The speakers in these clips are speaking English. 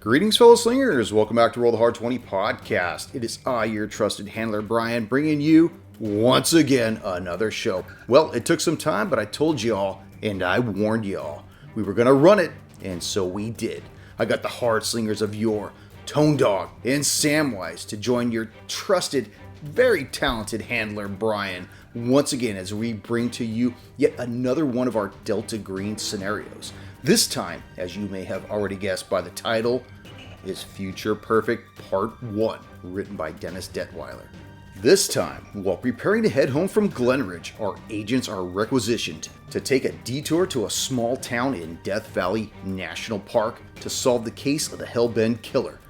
Greetings, fellow slingers. Welcome back to Roll the Hard 20 podcast. It is I, your trusted handler, Brian, bringing you, once again, another show. Well, it took some time, but I told y'all, and I warned y'all, we were going to run it, and so we did. I got the hard slingers of yore, Tone Dog and Samwise, to join your trusted, very talented handler, Brian, once again as we bring to you yet another one of our Delta Green scenarios. This time, as you may have already guessed by the title, is Future Perfect Part 1, written by Dennis Detweiler. This time, while preparing to head home from Glenridge, our agents are requisitioned to take a detour to a small town in Death Valley National Park to solve the case of the Hellbend killer.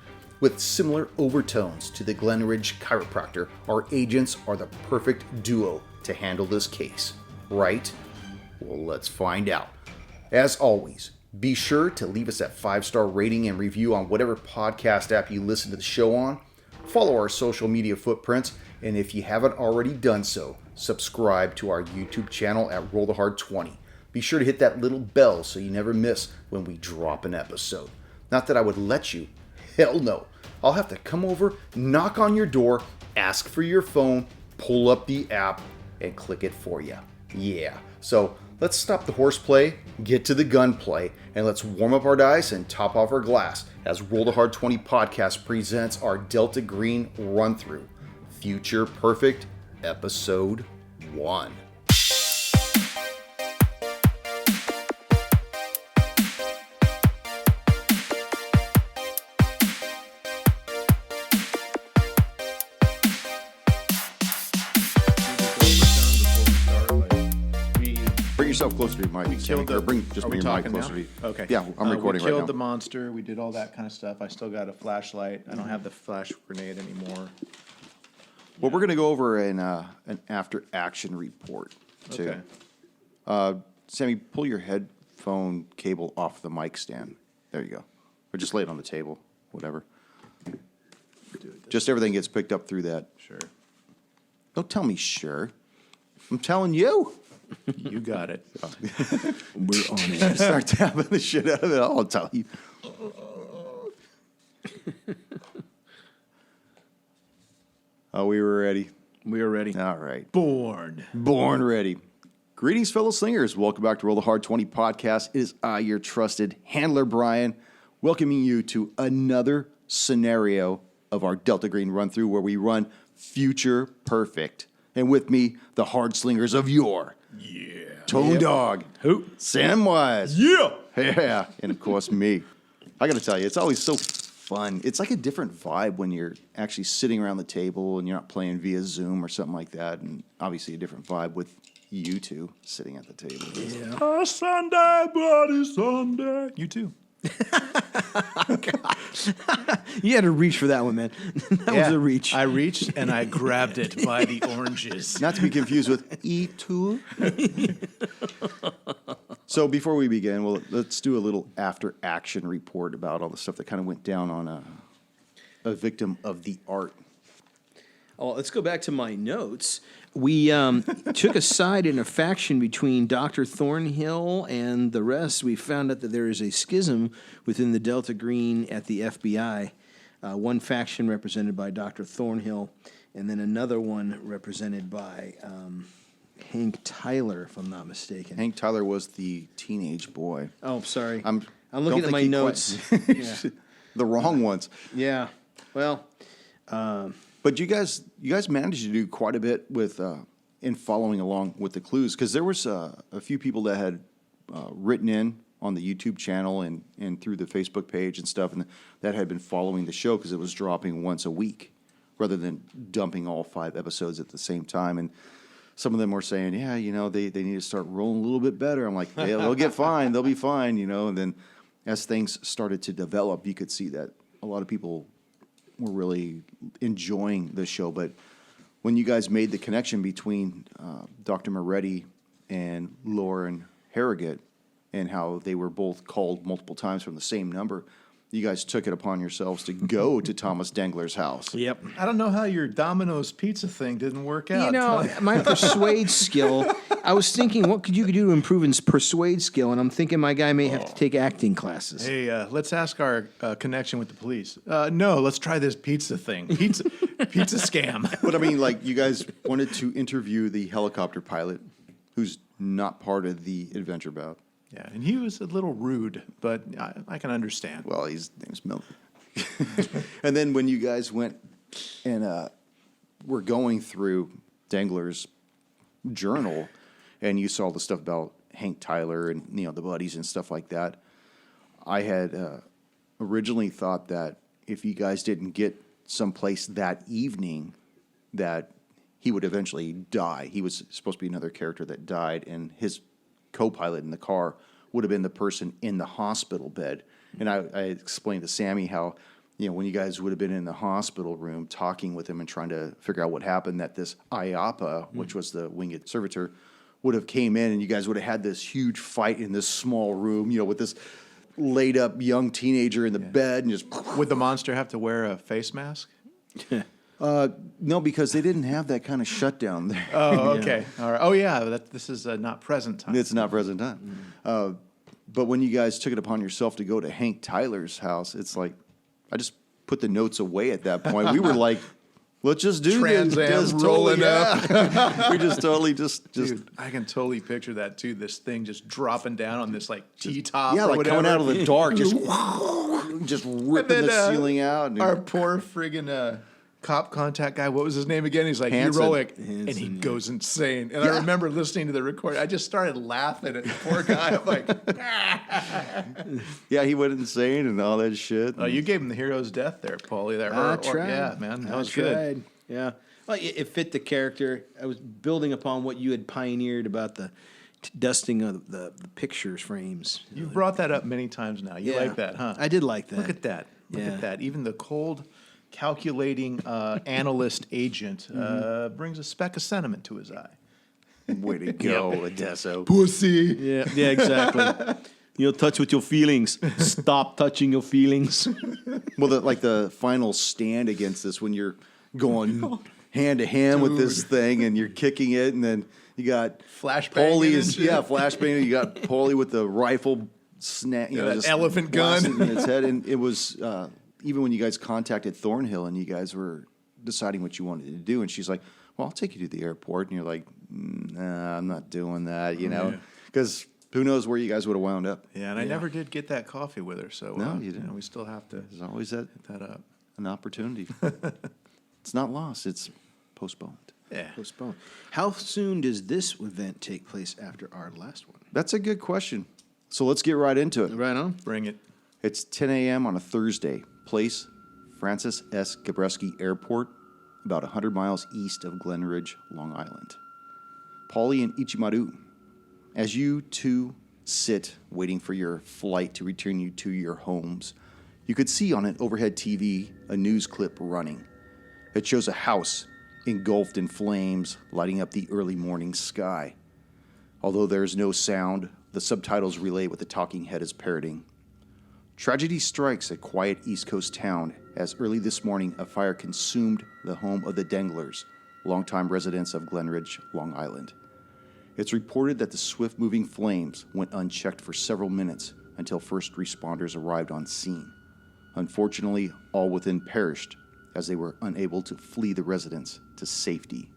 With similar overtones to the Glenridge chiropractor, our agents are the perfect duo to handle this case. Right? Well, let's find out. As always, be sure to leave us that 5-star rating and review on whatever podcast app you listen to the show on. Follow our social media footprints, and if you haven't already done so, subscribe to our YouTube channel at Roll the Hard 20. Be sure to hit that little bell so you never miss when we drop an episode. Not that I would let you. Hell no. I'll have to come over, knock on your door, ask for your phone, pull up the app, and click it for you. Yeah. So let's stop the horseplay, get to the gunplay, and let's warm up our dice and top off our glass as Roll the Hard 20 podcast presents our Delta Green run-through, Future Perfect, Episode 1. Bring yourself closer to your mic. Bring your mic closer to you. Okay. Yeah, I'm recording right now. We killed the monster. We did all that kind of stuff. I still got a flashlight. I don't have the flash grenade anymore. Well, we're going to go over an after-action report, too. Okay. Sammy, pull your headphone cable off the mic stand. There you go. Or just lay it on the table, whatever. Just everything gets picked up through that. Sure. Don't tell me sure. I'm telling you. You got it. We're on it. Start tapping the shit out of it. I'll tell you. Oh, we were ready. We are ready. All right. Born ready. Greetings, fellow slingers. Welcome back to Roll the Hard 20 podcast. It is I, your trusted handler, Brian, welcoming you to another scenario of our Delta Green run-through where we run Future Perfect. And with me, the hard slingers of yore. Yeah. Tone Dog. Who? Samwise. Yeah. Yeah. And of course, me. I got to tell you, it's always so fun. It's like a different vibe when you're actually sitting around the table and you're not playing via Zoom or something like that. And obviously a different vibe with you two sitting at the table. Yeah. Sunday, bloody Sunday. You too. You had to reach for that one, man. That was a reach. I reached and I grabbed it by the oranges. Not to be confused with E2. So before we begin, well, let's do a little after-action report about all the stuff that kind of went down on a victim of the art. Oh, let's go back to my notes. We took a side in a faction between Dr. Thornhill and the rest. We found out that there is a schism within the Delta Green at the FBI. One faction represented by Dr. Thornhill, and then another one represented by Hank Tyler, if I'm not mistaken. Hank Tyler was the teenage boy. Oh, sorry. I'm looking at my notes. Yeah. The wrong ones. Yeah. Well. But you guys managed to do quite a bit with in following along with the clues, because there was a few people that had written in on the YouTube channel and through the Facebook page and stuff, and that had been following the show because it was dropping once a week rather than dumping all 5 episodes at the same time. And some of them were saying, yeah, they need to start rolling a little bit better. I'm like, yeah, they'll get fine. They'll be fine, And then as things started to develop, you could see that a lot of people were really enjoying the show. But when you guys made the connection between Dr. Moretti and Lauren Harrogate and how they were both called multiple times from the same number, you guys took it upon yourselves to go to Thomas Dengler's house. Yep. I don't know how your Domino's pizza thing didn't work out. You know, my persuade skill, I was thinking, what could you do to improve his persuade skill? And I'm thinking my guy may have to take acting classes. Hey, let's ask our connection with the police. No, let's try this pizza thing. Pizza scam. But I mean, like, you guys wanted to interview the helicopter pilot who's not part of the adventure bout. Yeah, and he was a little rude, but I can understand. Well, his name's Milton. And then when you guys went and were going through Dengler's journal, and you saw the stuff about Hank Tyler and the buddies and stuff like that, I had originally thought that if you guys didn't get someplace that evening, that he would eventually die. He was supposed to be another character that died, and his co-pilot in the car would have been the person in the hospital bed. And I explained to Sammy how, when you guys would have been in the hospital room talking with him and trying to figure out what happened, that this IAPA, which was the winged servitor, would have came in and you guys would have had this huge fight in this small room, with this laid up young teenager in the bed and just... Would the monster have to wear a face mask? No, because they didn't have that kind of shutdown there. Oh, okay. All right. Oh, yeah. This is not present time. It's not present time. But when you guys took it upon yourself to go to Hank Tyler's house, it's like, I just put the notes away at that point. We were like, let's just do Trans this. Am Just rolling up. We just totally just. Dude, I can totally picture that too. This thing just dropping down on this like T-top. Yeah, or like whatever. coming out of the dark, just ripping then, the ceiling out. And Our poor friggin' cop contact guy, what was his name again? He's like Hanson. heroic, and he goes insane. And I remember listening to the recording. I just started laughing at the poor guy. I'm like, yeah, he went insane and all that shit. oh, you gave him the hero's death there, Paulie. There, I tried. yeah, man, that I was tried. good. Yeah. Well, it fit the character. I was building upon what you had pioneered about the dusting of the pictures frames. You've brought that up many times now. You like that, huh? I did like that. Look at that. Look Yeah. at that. Even the cold, calculating analyst agent brings a speck of sentiment to his eye. Way to go, Adesso. Pussy. Yeah, exactly. Touch with your feelings. Stop touching your feelings. Well, the final stand against this, when you're going hand to hand with this thing and you're kicking it, and then you got Flashbang Paulie and is shit. flashbang. You got Paulie with the rifle snap, that just elephant gun. blasting in his head, and it was even when you guys contacted Thornhill and you guys were deciding what you wanted to do, and she's like, "Well, I'll take you to the airport," and you're like, "Nah, I'm not doing that," because who knows where you guys would have wound up. Yeah, and I never did get that coffee with her, so No, you didn't. we still have to There's always hit that up. an opportunity. It's not lost; it's postponed. Yeah. Postpone. How soon does this event take place after our last one? That's a good question. So let's get right into it. Right on. Bring it. It's 10 a.m. on a Thursday. Place, Francis S. Gabreski Airport, about 100 miles east of Glen Ridge, Long Island. Paulie and Ichimaru, as you two sit waiting for your flight to return you to your homes, you could see on an overhead TV a news clip running. It shows a house engulfed in flames, lighting up the early morning sky. Although there is no sound, the subtitles relay what the talking head is parroting. Tragedy strikes a quiet East Coast town as early this morning a fire consumed the home of the Denglers, longtime residents of Glen Ridge, Long Island. It's reported that the swift-moving flames went unchecked for several minutes until first responders arrived on scene. Unfortunately, all within perished as they were unable to flee the residence to safety.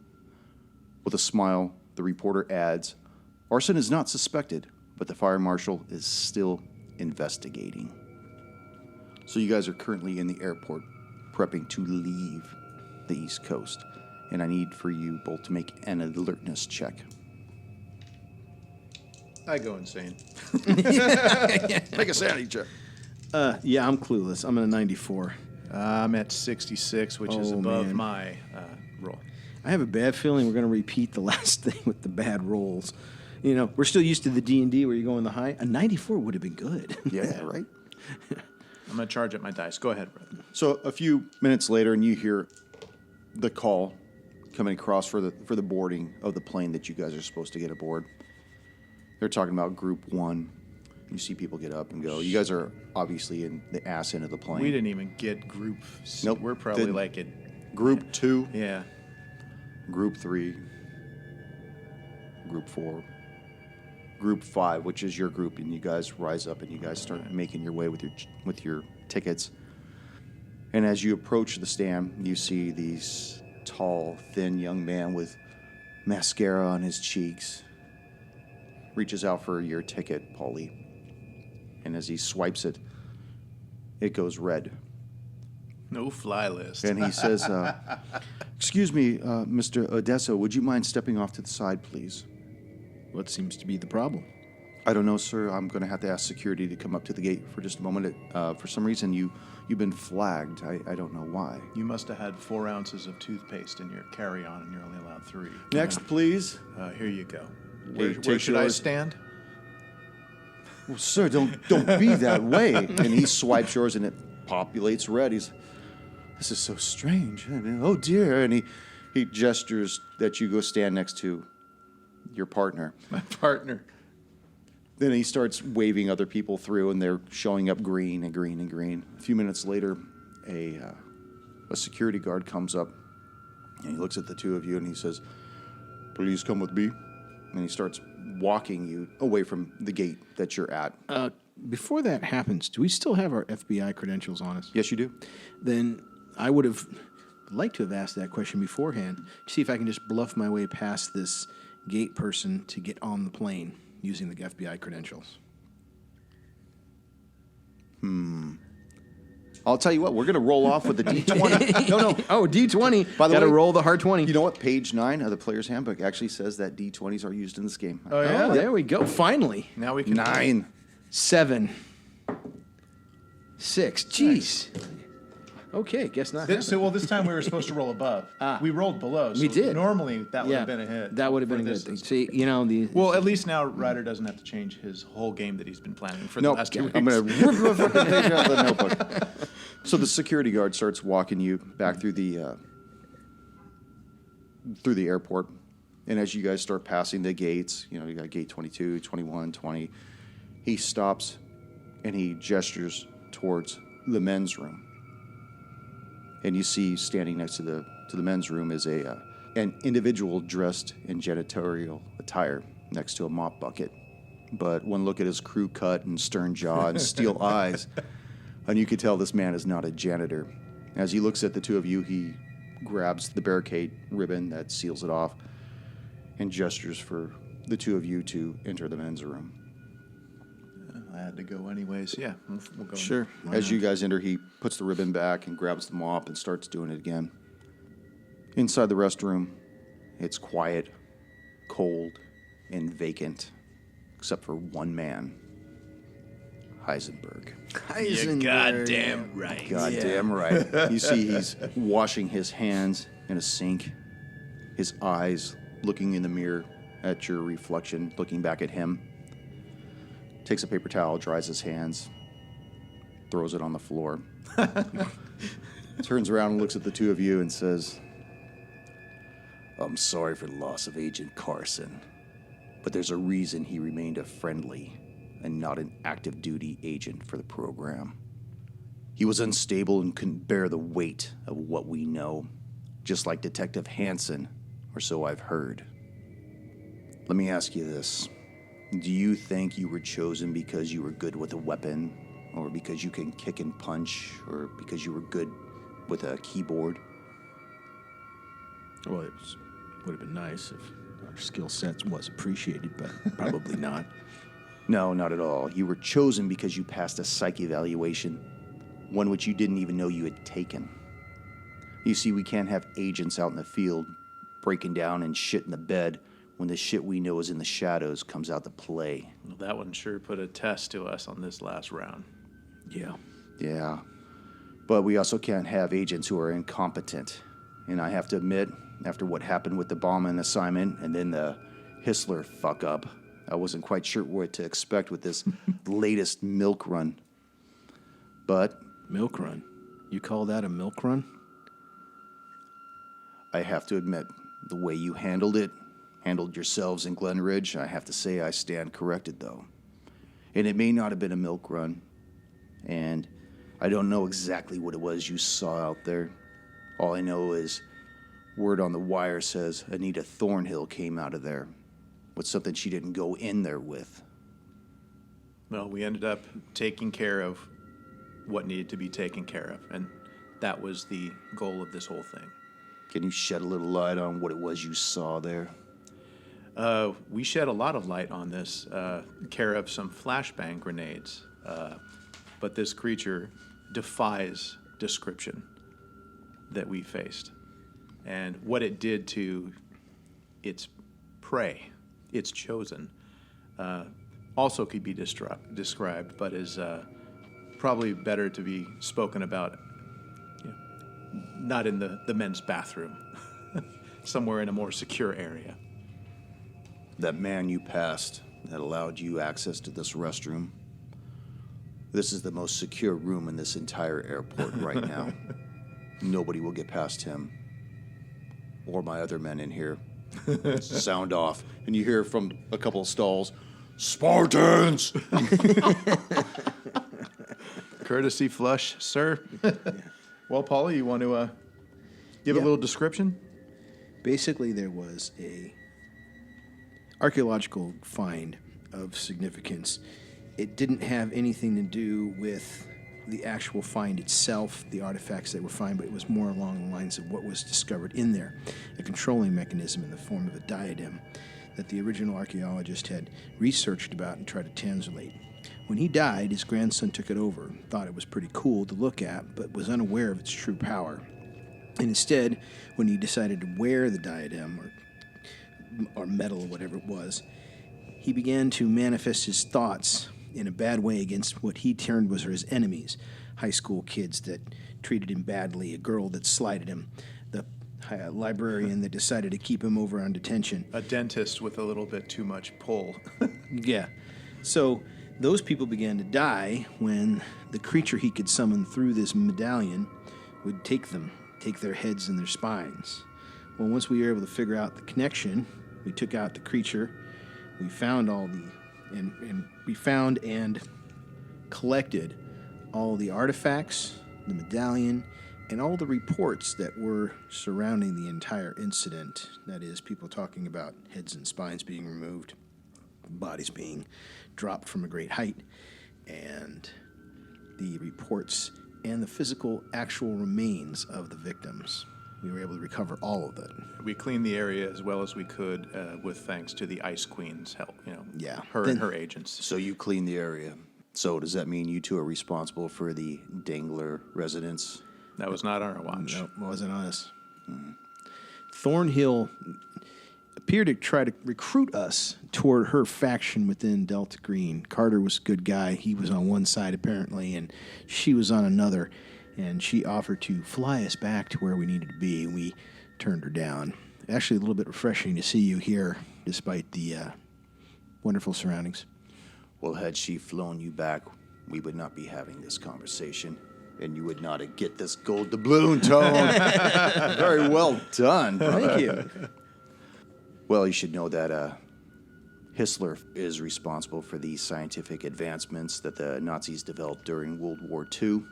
With a smile, the reporter adds, "Arson is not suspected, but the fire marshal is still investigating." So you guys are currently in the airport, prepping to leave the East Coast, and I need for you both to make an alertness check. I go insane. Make a sanity check. Yeah, I'm clueless. I'm at a 94. I'm at 66, which is Oh, above man. my roll. I have a bad feeling we're going to repeat the last thing with the bad rolls. We're still used to the D&D where you go in the high. A 94 would have been good. Yeah, right? I'm going to charge up my dice. Go ahead, brother. So a few minutes later, and you hear the call coming across for the boarding of the plane that you guys are supposed to get aboard. They're talking about Group 1. You see people get up and go. You guys are obviously in the ass end of the plane. We didn't even get group. Nope. We're probably Didn't. like at Group 2, yeah. Group 3, Group 4, Group 5, which is your group, and you guys rise up and you guys start making your way with your tickets. And as you approach the stand, you see these tall, thin young man with mascara on his cheeks. Reaches out for your ticket, Paulie. And as he swipes it, it goes red. No fly list. And he says, excuse me, Mr. Odessa, would you mind stepping off to the side, please? What seems to be the problem? I don't know, sir. I'm going to have to ask security to come up to the gate for just a moment. For some reason, you've been flagged. I don't know why. You must have had 4 ounces of toothpaste in your carry-on, and you're only allowed 3. Next, please. Here you go. Hey, Where take should I yours. stand? Well, sir, don't be that way. And he swipes yours, and it populates red. This is so strange. I mean, oh, dear. And he gestures that you go stand next to your partner. My partner. Then he starts waving other people through, and they're showing up green and green and green. A few minutes later, a security guard comes up, and he looks at the two of you, and he says, "Please come with me." And he starts walking you away from the gate that you're at. Before that happens, do we still have our FBI credentials on us? Yes, you do. Then I would have liked to have asked that question beforehand. See if I can just bluff my way past this gate person to get on the plane using the FBI credentials. I'll tell you what, we're going to roll off with the D20. No. Oh, D20. By the Gotta way, roll the hard 20. You know what? Page 9 of the player's handbook actually says that D20s are used in this game. Oh, yeah? Oh, there we go. Finally. Now we can... 9. 7. 6. Jeez. Okay, guess not. Well, this time we were supposed to roll above. We rolled below. So We did. Normally, that would have been a hit. That would have been a for good this thing. instance. See, Well, at least now Ryder doesn't have to change his whole game that he's been planning for the Nope. last 2 weeks. I'm going to rip the fucking page out of the notebook. So the security guard starts walking you back through the airport. And as you guys start passing the gates, you got gate 22, 21, 20. He stops and he gestures towards the men's room. And you see standing next to the men's room is an individual dressed in janitorial attire next to a mop bucket. But one look at his crew cut and stern jaw and steel eyes, and you could tell this man is not a janitor. As he looks at the two of you, he grabs the barricade ribbon that seals it off and gestures for the two of you to enter the men's room. I had to go anyways. Yeah, we'll go. Sure. As you guys enter, he puts the ribbon back and grabs the mop and starts doing it again. Inside the restroom, it's quiet, cold, and vacant, except for one man, Heisenberg. You're goddamn right. Goddamn right. You see he's washing his hands in a sink, his eyes looking in the mirror at your reflection, looking back at him. Takes a paper towel, dries his hands, throws it on the floor. Turns around and looks at the two of you and says, "I'm sorry for the loss of Agent Carson, but there's a reason he remained a friendly and not an active duty agent for the program. He was unstable and couldn't bear the weight of what we know, just like Detective Hansen, or so I've heard. Let me ask you this. Do you think you were chosen because you were good with a weapon, or because you can kick and punch, or because you were good with a keyboard?" Well, it would have been nice if our skill sets was appreciated, but probably not. No, not at all. You were chosen because you passed a psych evaluation, one which you didn't even know you had taken. You see, we can't have agents out in the field breaking down and shit in the bed when the shit we know is in the shadows comes out to play. Well, that one sure put a test to us on this last round. Yeah. Yeah. But we also can't have agents who are incompetent. And I have to admit, after what happened with the Bauman assignment and then the Hissler fuck-up, I wasn't quite sure what to expect with this latest milk run. But Milk run. You call that a milk run? I have to admit, the way you handled yourselves in Glen Ridge, I have to say I stand corrected, though. And it may not have been a milk run. And I don't know exactly what it was you saw out there. All I know is word on the wire says Anita Thornhill came out of there with something she didn't go in there with. Well, we ended up taking care of what needed to be taken care of, and that was the goal of this whole thing. Can you shed a little light on what it was you saw there? We shed a lot of light on this, care of some flashbang grenades, but this creature defies description that we faced. And what it did to its prey, its chosen, also could be described, but is probably better to be spoken about, not in the men's bathroom, somewhere in a more secure area. That man you passed that allowed you access to this restroom. This is the most secure room in this entire airport right now. Nobody will get past him or my other men in here. Sound off. And you hear from a couple of stalls, Spartans! Courtesy flush, sir. Well, Paula, you want to give a little description? Basically, there was a archaeological find of significance. It didn't have anything to do with the actual find itself, the artifacts that were found, but it was more along the lines of what was discovered in there, a controlling mechanism in the form of a diadem that the original archaeologist had researched about and tried to translate. When he died, his grandson took it over, thought it was pretty cool to look at, but was unaware of its true power. And instead, when he decided to wear the diadem, or metal, or whatever it was, he began to manifest his thoughts in a bad way against what he termed was his enemies, high school kids that treated him badly, a girl that slighted him, the librarian that decided to keep him over on detention. A dentist with a little bit too much pull. Yeah. So those people began to die when the creature he could summon through this medallion would take their heads and their spines. Well, once we were able to figure out the connection, we took out the creature. We found and collected all the artifacts, the medallion, and all the reports that were surrounding the entire incident. That is, people talking about heads and spines being removed, bodies being dropped from a great height, and the reports and the physical actual remains of the victims. We were able to recover all of it. We cleaned the area as well as we could with thanks to the Ice Queen's help, Yeah. and her agents. So you cleaned the area. So does that mean you two are responsible for the Dangler residence? That was not on our watch. No, it wasn't us. Thornhill appeared to try to recruit us toward her faction within Delta Green. Carter was a good guy. He was on one side, apparently, and she was on another. And she offered to fly us back to where we needed to be, and we turned her down. Actually, a little bit refreshing to see you here, despite the wonderful surroundings. Well, had she flown you back, we would not be having this conversation, and you would not get this gold doubloon, Tone. Very well done, brother. Thank you. Well, you should know that Hitler is responsible for the scientific advancements that the Nazis developed during World War II,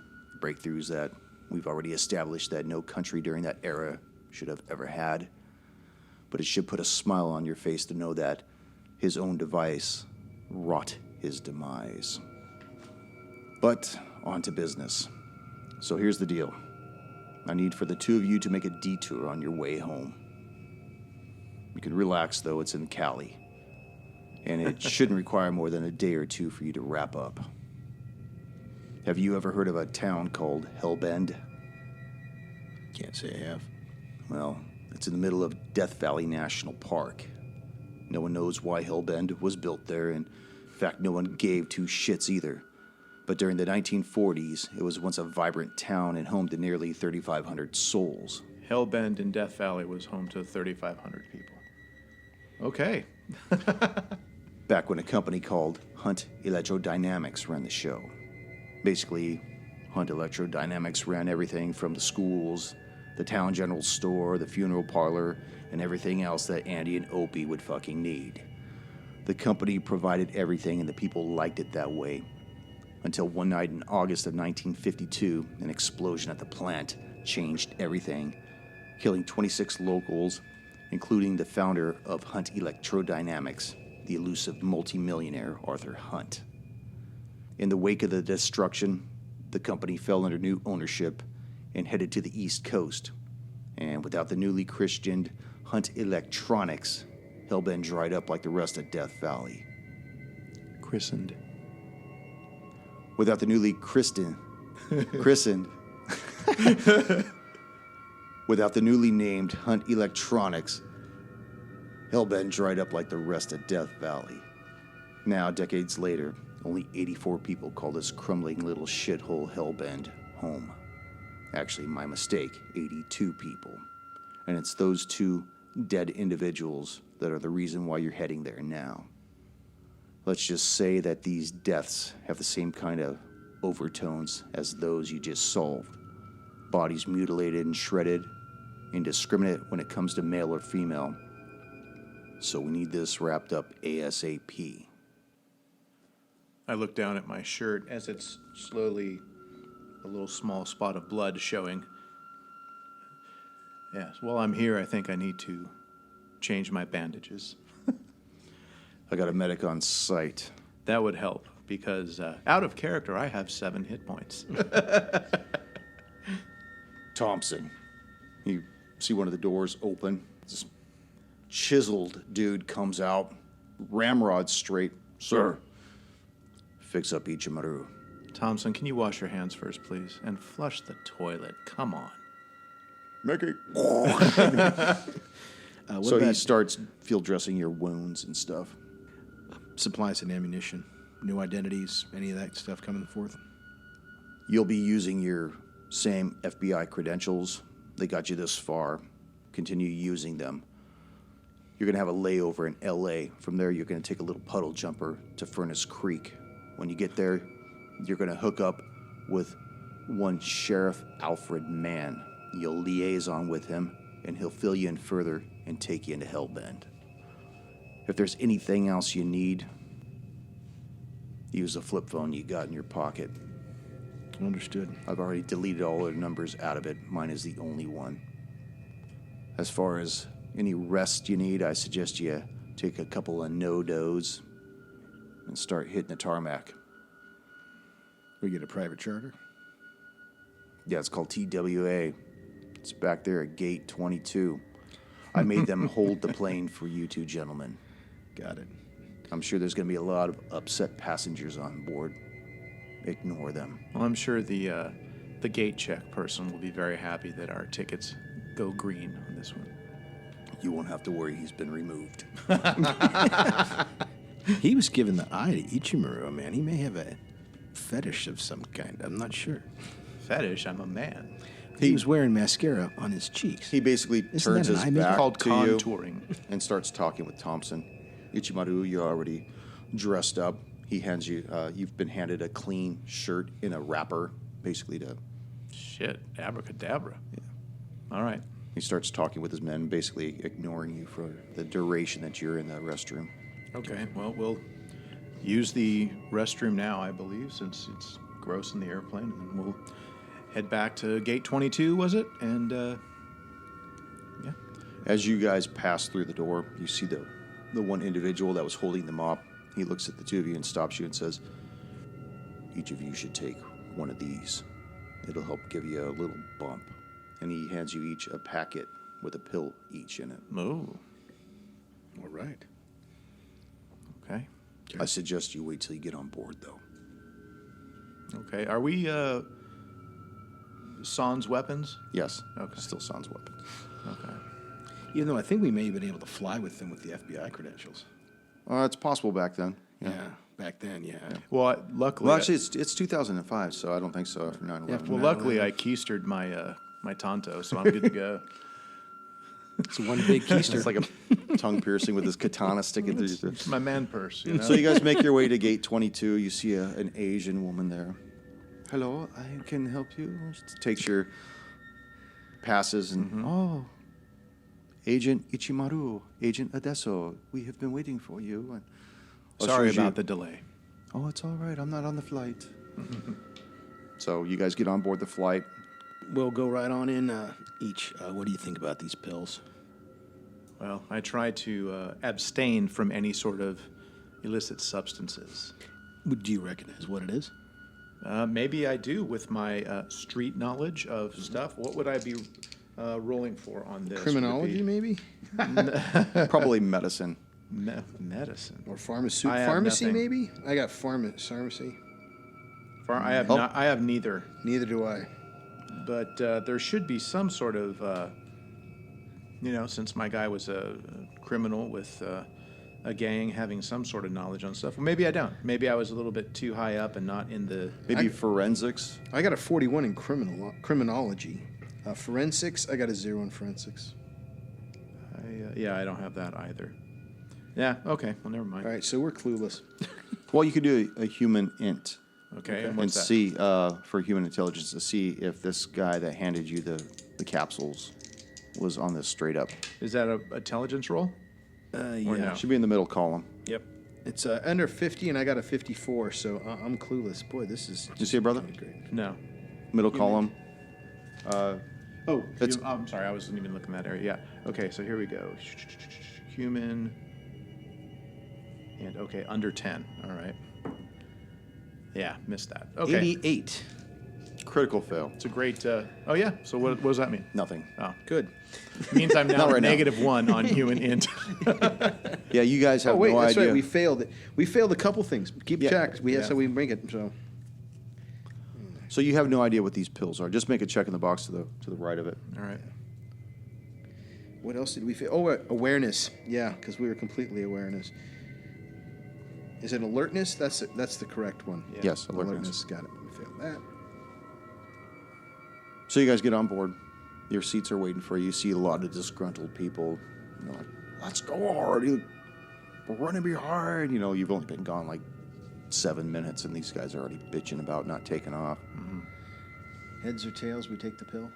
breakthroughs that we've already established that no country during that era should have ever had. But it should put a smile on your face to know that his own device wrought his demise. But on to business. So here's the deal. I need for the two of you to make a detour on your way home. You can relax, though. It's in Cali. And it shouldn't require more than a day or two for you to wrap up. Have you ever heard of a town called Hellbend? Can't say I have. Well, it's in the middle of Death Valley National Park. No one knows why Hellbend was built there, and in fact, no one gave two shits either. But during the 1940s, it was once a vibrant town and home to nearly 3,500 souls. Hellbend in Death Valley was home to 3,500 people. Okay. Back when a company called Hunt Electrodynamics ran the show. Basically, Hunt Electrodynamics ran everything from the schools, the town general store, the funeral parlor, and everything else that Andy and Opie would fucking need. The company provided everything, and the people liked it that way. Until one night in August of 1952, an explosion at the plant changed everything, killing 26 locals, including the founder of Hunt Electrodynamics, the elusive multimillionaire Arthur Hunt. In the wake of the destruction, the company fell under new ownership and headed to the East Coast. And without the newly Christianed Hunt Electronics, Hellbend dried up like the rest of Death Valley. Christened. Without the newly christened, without the newly named Hunt Electronics, Hellbend dried up like the rest of Death Valley. Now, decades later, only 84 people call this crumbling little shithole Hellbend home. Actually, my mistake, 82 people. And it's those two dead individuals that are the reason why you're heading there now. Let's just say that these deaths have the same kind of overtones as those you just solved. Bodies mutilated and shredded, indiscriminate when it comes to male or female. So we need this wrapped up ASAP. I look down at my shirt as it's slowly a little small spot of blood showing. Yes, while I'm here, I think I need to change my bandages. I got a medic on site. That would help, because out of character, I have 7 hit points. Thompson. You see one of the doors open. This chiseled dude comes out, ramrod straight. Sir. Fix up Ichimaru. Thompson, can you wash your hands first, please? And flush the toilet. Come on. Make it. What So he about starts field dressing your wounds and stuff. supplies and ammunition, new identities, any of that stuff coming forth? You'll be using your same FBI credentials. They got you this far. Continue using them. You're going to have a layover in L.A. From there, you're going to take a little puddle jumper to Furnace Creek. When you get there, you're going to hook up with one Sheriff Alfred Mann. You'll liaison with him, and he'll fill you in further and take you into Hellbend. If there's anything else you need, use the flip phone you got in your pocket. Understood. I've already deleted all the numbers out of it. Mine is the only one. As far as any rest you need, I suggest you take a couple of no-dos and start hitting the tarmac. We get a private charter? Yeah, it's called TWA. It's back there at gate 22. I made them hold the plane for you two gentlemen. Got it. I'm sure there's going to be a lot of upset passengers on board. Ignore them. Well, I'm sure the gate check person will be very happy that our tickets go green on this one. You won't have to worry, he's been removed. He was giving the eye to Ichimaru, man. He may have a fetish of some kind. I'm not sure. Fetish? I'm a man. He was wearing mascara on his cheeks. He basically Isn't turns that an his eye makeup? back Called to you contouring. and starts talking with Thompson. Ichimaru, you're already dressed up. He hands you, you've been handed a clean shirt in a wrapper, basically to... Shit, abracadabra. Yeah. All right. He starts talking with his men, basically ignoring you for the duration that you're in the restroom. Okay, well, we'll use the restroom now, I believe, since it's gross in the airplane. And then we'll head back to gate 22, was it? And, yeah. As you guys pass through the door, you see the one individual that was holding the mop. He looks at the two of you and stops you and says, each of you should take one of these. It'll help give you a little bump. And he hands you each a packet with a pill each in it. Oh, All right. okay. I suggest you wait till you get on board, though. Okay, are we, sans weapons? Yes. Okay. Still sounds weapons. Okay. Even though I think we may have been able to fly with them with the FBI credentials. It's possible back then. Yeah, back then, yeah. Well, luckily... Well, actually, it's 2005, so I don't think so after 9/11. Yeah, Well, luckily, I keistered my my Tonto, so I'm good to go. It's one big keister. It's like a tongue piercing with his katana sticking through your... It's my man purse, you know? So you guys make your way to gate 22. You see an Asian woman there. Hello, I can help you. She takes your passes and, oh, Agent Ichimaru, Agent Adesso, we have been waiting for you. And Sorry soon as about the delay. Oh, it's all right. I'm not on the flight. So you guys get on board the flight. We'll go right on in each. What do you think about these pills? Well, I try to abstain from any sort of illicit substances. Do you recognize what it is? Maybe I do with my street knowledge of stuff. What would I be rolling for on this? Criminology, maybe? Probably medicine. Medicine. Or I pharmacy, have nothing. maybe? I got pharmacy. I have neither. Neither do I. But there should be some sort of, since my guy was a criminal with a gang, having some sort of knowledge on stuff. Well, maybe I don't. Maybe I was a little bit too high up and not in the... Maybe forensics. I got a 41 in criminology. Forensics, I got a 0 in forensics. I don't have that either. Yeah, okay. Well, never mind. All right, so we're clueless. Well, you could do a human int. Okay, and And what's that? see, for human intelligence, to see if this guy that handed you the capsules was on this straight up. Is that an intelligence roll? Yeah. no? Should be in the middle column. Yep. It's under 50, and I got a 54, so I'm clueless. Boy, this is... You see it, brother? Great. No. Middle column. Oh, It's- I'm sorry. I wasn't even looking in that area. Yeah. Okay, so here we go. Human. And, okay, under 10. All right. Yeah, missed that. Okay. 88. Critical fail. It's a great... oh, yeah. So what does that mean? Nothing. Oh, Good. means I'm now Not right now. -1 on human int. Yeah, you guys have Oh, wait, no that's idea. right. We failed it. We failed a couple things. Keep Yeah. track. Yeah. So we bring it. So So you have no idea what these pills are. Just make a check in the box to the right of it. All right. what else did we fail? Oh, awareness. Yeah, because we were completely awareness. Is it alertness? That's the correct one. Yeah. Yes, alertness. Got it. We failed that. So you guys get on board. Your seats are waiting for you. You see a lot of disgruntled people. You know, like, let's go already. We're running behind. You know, you've only been gone like 7 minutes, and these guys are already bitching about not taking off. Heads or tails, we take the pill.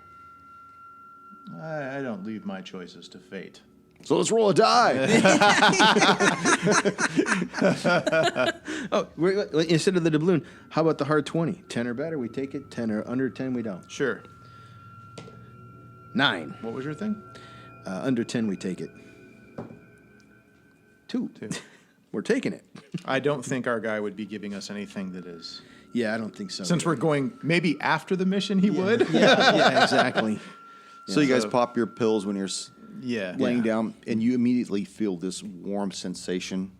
I don't leave my choices to fate. So let's roll a die. Oh, instead of the doubloon, how about the hard 20? 10 or better, we take it. 10 or under 10, we don't. Sure. 9. What was your thing? Under 10, we take it. 2. 2. We're taking it. I don't think our guy would be giving us anything that is... Yeah, I don't think so. Since we're going maybe after the mission, he would. yeah, exactly. So you guys So- pop your pills when you're Yeah. laying down, and you immediately feel this warm sensation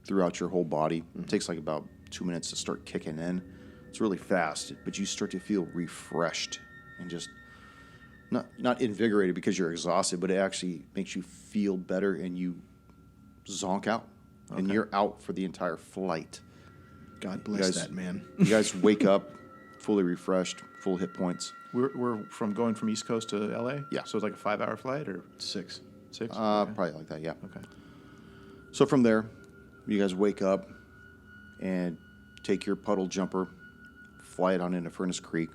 throughout your whole body. It takes like about 2 minutes to start kicking in. It's really fast, but you start to feel refreshed and just not invigorated because you're exhausted, but it actually makes you feel better, and you zonk out, and you're out for the entire flight. God bless guys- that man. You guys wake up fully refreshed, full hit points. We're going from East Coast to LA? Yeah. So it's like a 5-hour flight or 6. 6? Probably like that, yeah. Okay. So from there, you guys wake up and take your puddle jumper, fly it on into Furnace Creek.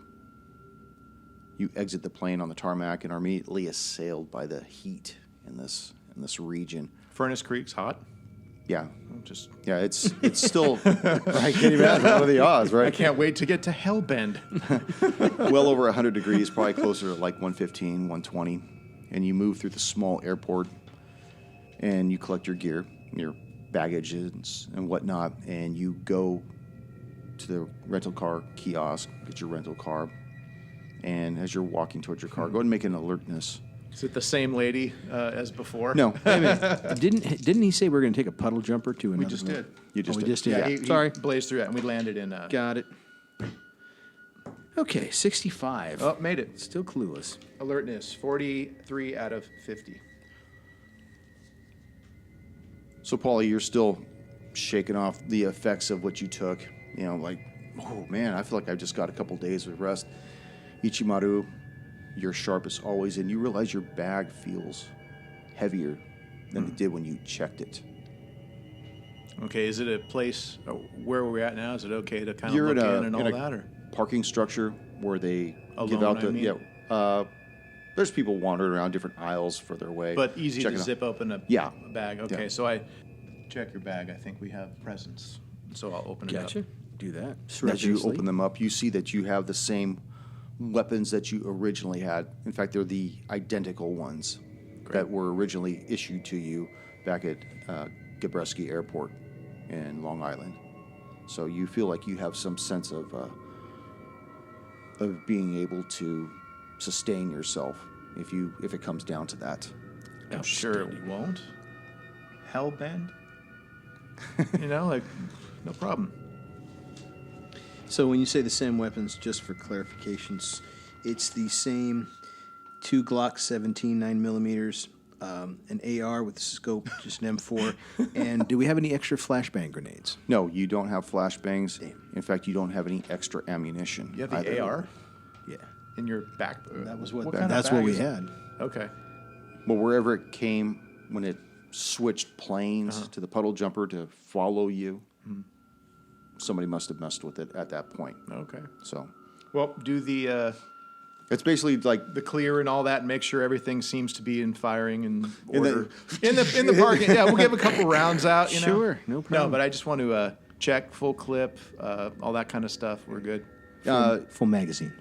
You exit the plane on the tarmac and are immediately assailed by the heat in this region. Furnace Creek's hot. Yeah, Just yeah, it's still. I can't imagine what are the odds, I right? can't wait to get to Hellbend. Well over 100 degrees, probably closer to like 115, 120, and you move through the small airport, and you collect your gear, your baggage and whatnot, and you go to the rental car kiosk, get your rental car, and as you're walking towards your car, go ahead and make an alertness. Is it the same lady as before? No, Wait a minute. Didn't he say we are going to take a puddle jumper to another We just one? did. you just we did. just did. Yeah, Yeah. he Sorry. blazed through that, and we landed in... Got it. Okay, 65. Oh, made it. Still clueless. Alertness, 43 out of 50. So, Paulie, you're still shaking off the effects of what you took. You know, like, oh man, I feel like I just got a couple days of rest. Ichimaru, you're sharp as always, and you realize your bag feels heavier than it did when you checked it. Okay, is it a place where we're at now? Is it okay to kind You're of look in in and all a that? Or? parking structure where they give Alone, out I the mean? there's people wandering around different aisles for their way, But easy to checking out. zip open a Yeah. bag. Okay, Yeah. so check your bag. I think we have presents. So I'll open it Gotcha. up. Do that. As you open them up, you see that you have the same weapons that you originally had. In fact, they're the identical ones that were originally issued to you back at Gabreski Airport in Long Island. So you feel like you have some sense of being able to sustain yourself if it comes down to that. I'm sure it won't. Hellbend? Like, no problem. So when you say the same weapons, just for clarifications, it's the same 2 Glock 17 9mm, an AR with a scope, just an M4. And do we have any extra flashbang grenades? No, you don't have flashbangs. Damn. In fact, you don't have any extra ammunition. You have the either. AR Yeah. in your back? That was kind of that's bag what we is it? had. Okay. Well, wherever it came, when it switched planes to the puddle jumper to follow you, somebody must have messed with it at that point. Okay. So Well, do the it's basically like clear and all that, and make sure everything seems to be in firing and order in the parking. Yeah, we'll give a couple rounds out. Sure, no problem. No, but I just want to check full clip, all that kind of stuff. We're good. Full magazine.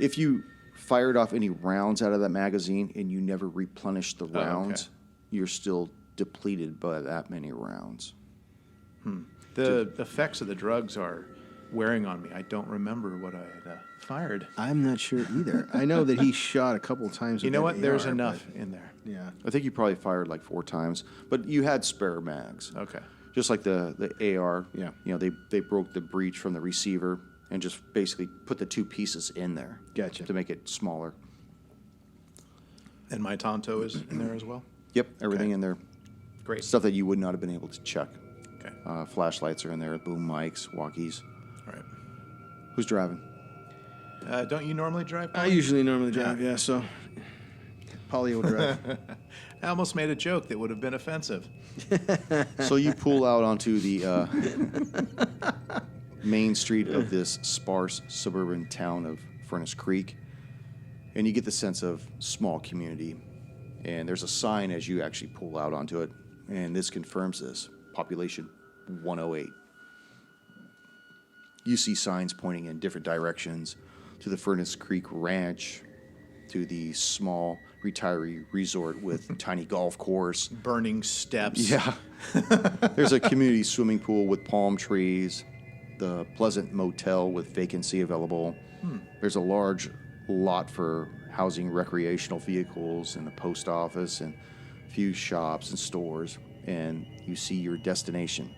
if you fired off any rounds out of that magazine and you never replenished the rounds, you're still depleted by that many rounds. The effects of the drugs are wearing on me. I don't remember what I had fired. I'm not sure either. I know that he shot a couple of times. You with know that what? There's AR, enough but- in there. Yeah. I think you probably fired like 4 times, but you had spare mags. Okay. Just like the AR. Yeah. They broke the breech from the receiver and just basically put the 2 pieces in there. Gotcha. To make it smaller. And my Tonto is in there as well? Yep, everything Okay. in there. Great. Stuff that you would not have been able to check. Okay. Flashlights are in there, boom mics, walkies. All right. Who's driving? Don't you normally drive? I usually normally drive, yeah, so Polly will drive. I almost made a joke that would have been offensive. So you pull out onto the main street of this sparse suburban town of Furnace Creek, and you get the sense of small community. And there's a sign as you actually pull out onto it, and this confirms this. Population 108. You see signs pointing in different directions to the Furnace Creek Ranch, to the small retiree resort with tiny golf course. Burning steps. Yeah. There's a community swimming pool with palm trees, the Pleasant Motel with vacancy available. There's a large lot for housing recreational vehicles and a post office and a few shops and stores. And you see your destination,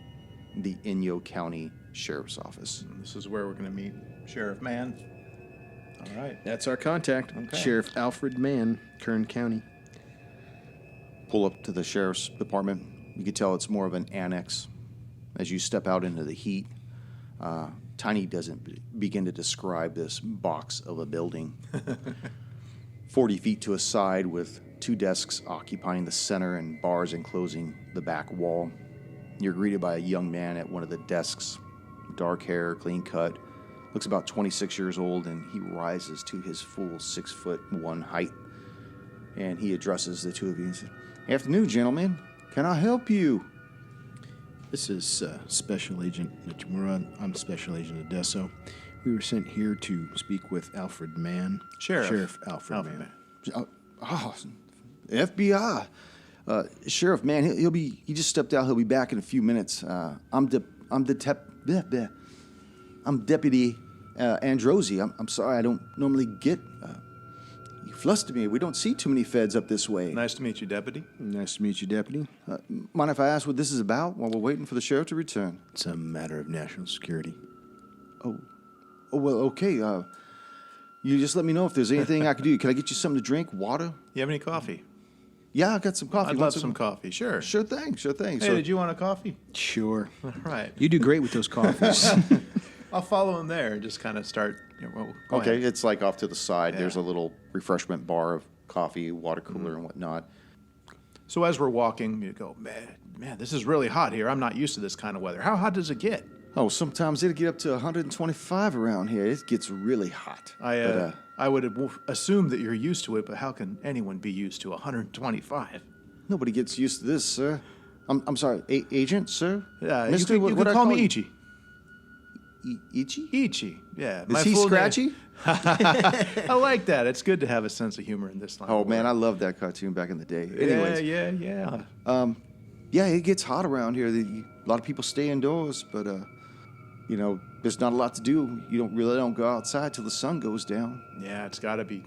the Inyo County Sheriff's Office. This is where we're going to meet Sheriff Mann. All right. That's our contact, Okay. Sheriff Alfred Mann, Kern County. Pull up to the sheriff's department. You can tell it's more of an annex. As you step out into the heat, Tiny doesn't begin to describe this box of a building. 40 feet to a side with 2 desks occupying the center and bars enclosing the back wall. You're greeted by a young man at one of the desks. Dark hair, clean cut, looks about 26 years old, and he rises to his full 6'1" height. And he addresses the 2 of you and says, "Afternoon, gentlemen. Can I help you?" This is Special Agent Nakamura. I'm Special Agent Adesso. We were sent here to speak with Alfred Mann. Sheriff Alfred Mann. Mann. FBI. Sheriff, man, he just stepped out. He'll be back in a few minutes. I'm Deputy Androsi. I'm sorry, I don't normally get. You flustered me. We don't see too many feds up this way. Nice to meet you, Deputy. Nice to meet you, Deputy. Mind if I ask what this is about while we're waiting for the sheriff to return? It's a matter of national security. Oh, well, okay. You just let me know if there's anything I can do. Can I get you something to drink? Water? You have any coffee? Yeah, I got some coffee. I'd Want love some coffee. Sure. Sure thing. Hey, So, did you want a coffee? Sure. All right. You do great with those coffees. I'll follow him there and just kind of start. Go okay, ahead. it's like off to the side. Yeah. There's a little refreshment bar of coffee, water cooler, and whatnot. So as we're walking, you go, man, this is really hot here. I'm not used to this kind of weather. How hot does it get? Oh, sometimes it'll get up to 125 around here. It gets really hot. I would assume that you're used to it, but how can anyone be used to 125? Nobody gets used to this, sir. I'm sorry, agent, sir? You can call me Ichi. Ichi? Ichi, yeah. Is he scratchy? I like that. It's good to have a sense of humor in this line. Oh, man, I loved that cartoon back in the day. Anyways, Yeah. yeah, it gets hot around here. A lot of people stay indoors, but, there's not a lot to do. You don't go outside till the sun goes down. Yeah, it's got to be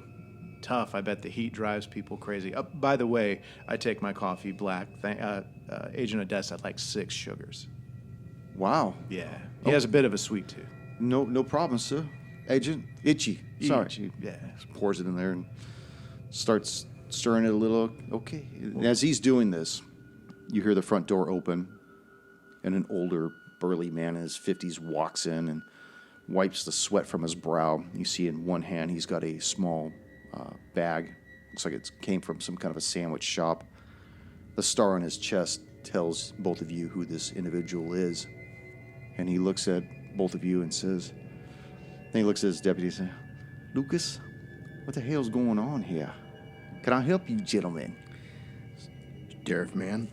tough. I bet the heat drives people crazy. By the way, I take my coffee black. Agent Odessa likes 6 sugars. Wow. Yeah, he has a bit of a sweet tooth. No problem, sir. Agent Itchy. Sorry. Ichi, yeah. Just pours it in there and starts stirring it a little. Okay. And as he's doing this, you hear the front door open, and an older, burly man in his 50s walks in and wipes the sweat from his brow. You see in one hand he's got a small bag. Looks like it came from some kind of a sandwich shop. The star on his chest tells both of you who this individual is. And he looks at both of you and says, then he looks at his deputy and says, Lucas, what the hell's going on here? Can I help you, gentlemen? Sheriff Man.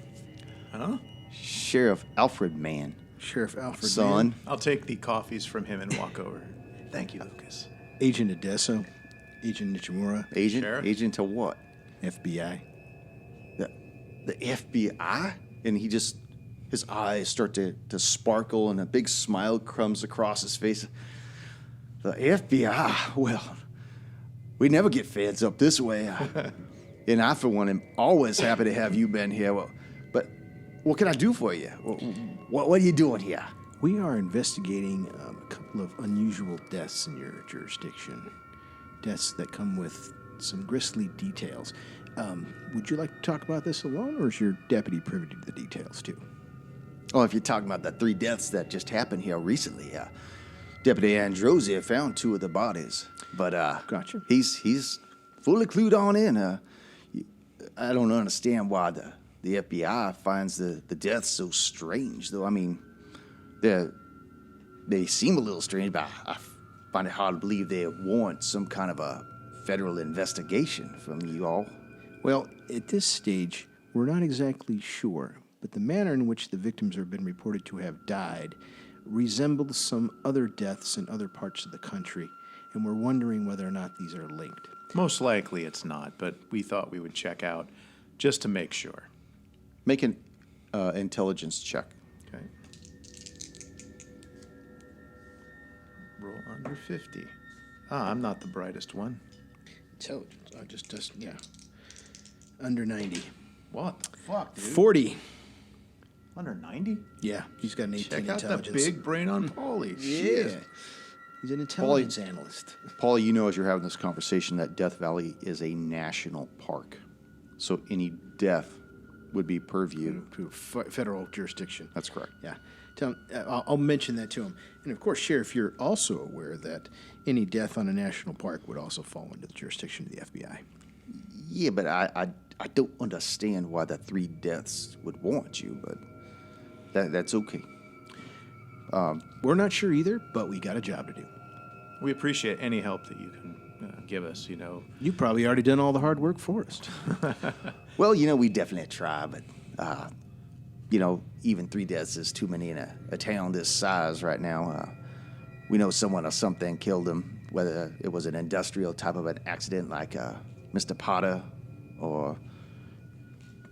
Huh? Sheriff Alfred Mann. Sheriff Alfred Son. Mann. I'll take the coffees from him and walk over. Thank you, Lucas. Agent Odessa. Agent Nichimura. Agent? Sheriff? Agent to what? FBI. The FBI? And he just, his eyes start to sparkle and a big smile comes across his face. The FBI? Well, we never get feds up this way. And I, for one, am always happy to have you been here. Well, but what can I do for you? What are you doing here? We are investigating a couple of unusual deaths in your jurisdiction. Deaths that come with some grisly details. Would you like to talk about this alone, or is your deputy privy to the details, too? Oh, if you're talking about the 3 deaths that just happened here recently, Deputy Androsia found 2 of the bodies. But Gotcha. He's fully clued on in. I don't understand why the FBI finds the deaths so strange, though. I mean, they seem a little strange, but I find it hard to believe they warrant some kind of a federal investigation from you all. Well, at this stage, we're not exactly sure, but the manner in which the victims have been reported to have died resembles some other deaths in other parts of the country, and we're wondering whether or not these are linked. Most likely it's not, but we thought we would check out just to make sure. Make an intelligence check. Okay. Roll under 50. I'm not the brightest one. Intelligence, under 90. What the fuck, dude? 40. Under 90? Yeah, he's got an 18 Check out intelligence. the big brain on Paulie. Yeah. Shit. He's an intelligence analyst. Paul, you know as you're having this conversation that Death Valley is a national park. So any death would be purview. To federal jurisdiction. That's correct. Yeah. Tell him, I'll mention that to him. And of course, Sheriff, you're also aware that any death on a national park would also fall under the jurisdiction of the FBI. Yeah, but I don't understand why the 3 deaths would warrant you, but that's okay. We're not sure either, but we got a job to do. We appreciate any help that you can give us, You've probably already done all the hard work for us. Well, we definitely try, but, even 3 deaths is too many in a town this size right now. We know someone or something killed him, whether it was an industrial type of an accident like Mr. Potter, or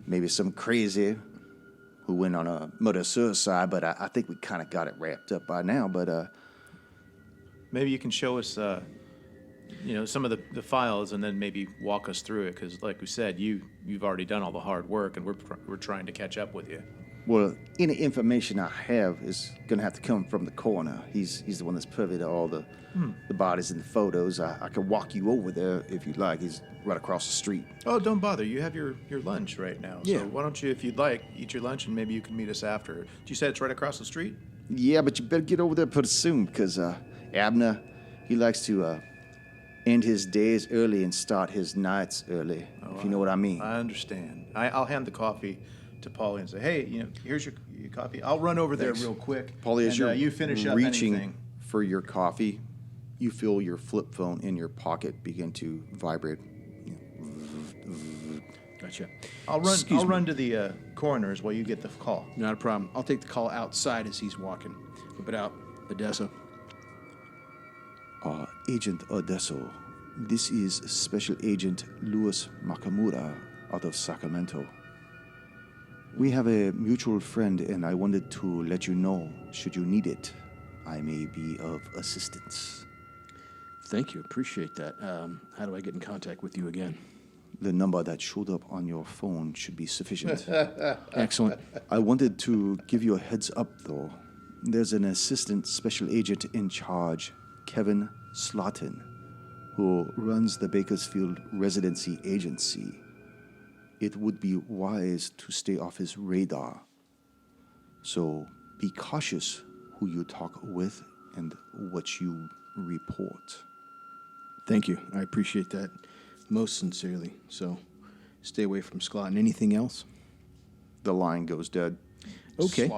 maybe some crazy who went on a murder-suicide, but I think we kind of got it wrapped up by now, but... Maybe you can show us, some of the files and then maybe walk us through it, because like we said, you've already done all the hard work, and we're trying to catch up with you. Well, any information I have is going to have to come from the coroner. He's the one that's privy to all the bodies and the photos. I can walk you over there if you'd like. He's right across the street. Oh, don't bother. You have your lunch right now. Yeah. So why don't you, if you'd like, eat your lunch and maybe you can meet us after. You said it's right across the street? Yeah, but you better get over there pretty soon, because Abner, he likes to end his days early and start his nights early, if you know what I mean. I understand. I'll hand the coffee to Paulie and say, hey, here's your coffee. I'll run over there real quick. Paulie, as you're you finish up reaching anything. for your coffee, you feel your flip phone in your pocket begin to vibrate. Gotcha. I'll run to the coroners while you get the call. Not a problem. I'll take the call outside as he's walking. Whip it out. Odessa. Agent Odesso, this is Special Agent Louis Makamura out of Sacramento. We have a mutual friend, and I wanted to let you know, should you need it, I may be of assistance. Thank you. Appreciate that. How do I get in contact with you again? The number that showed up on your phone should be sufficient. Excellent. I wanted to give you a heads up, though. There's an assistant special agent in charge, Kevin Slotin, who runs the Bakersfield Residency Agency. It would be wise to stay off his radar. So be cautious who you talk with and what you report. Thank you. I appreciate that most sincerely. So stay away from Sclot. Anything else? The line goes dead. Okay.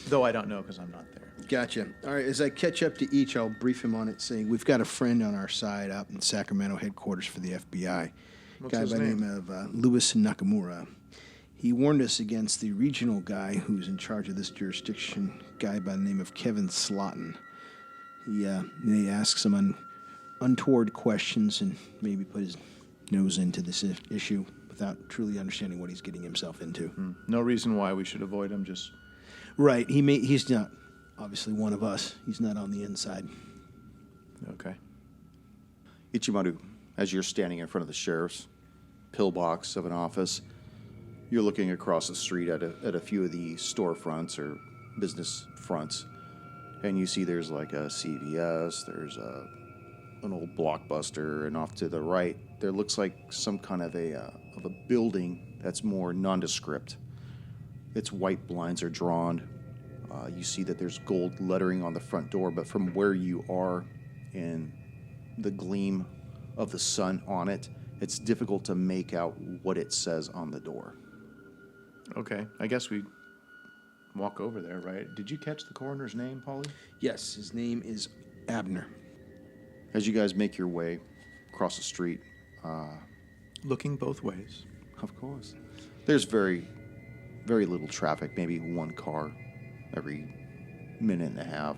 Though I don't know because I'm not there. Gotcha. All right, as I catch up to each, I'll brief him on it, saying we've got a friend on our side out in Sacramento headquarters for the FBI. What's Guy his by the name? name of Louis Nakamura. He warned us against the regional guy who's in charge of this jurisdiction, guy by the name of Kevin Slotin. He asks some untoward questions and maybe put his nose into this issue without truly understanding what he's getting himself into. No reason why we should avoid him. Just Right. He's not obviously one of us. He's not on the inside. okay. Ichimaru, as you're standing in front of the sheriff's pillbox of an office, you're looking across the street at a few of the storefronts or business fronts, and you see there's like a CVS, there's an old Blockbuster, and off to the right there looks like some kind of a building that's more nondescript. Its white blinds are drawn. You see that there's gold lettering on the front door, but from where you are in the gleam of the sun on it, it's difficult to make out what it says on the door. Okay. I guess we walk over there, right? Did you catch the coroner's name, Paulie? Yes, his name is Abner. As you guys make your way across the street, Looking both ways. of course, there's very, very little traffic, maybe one car every minute and a half,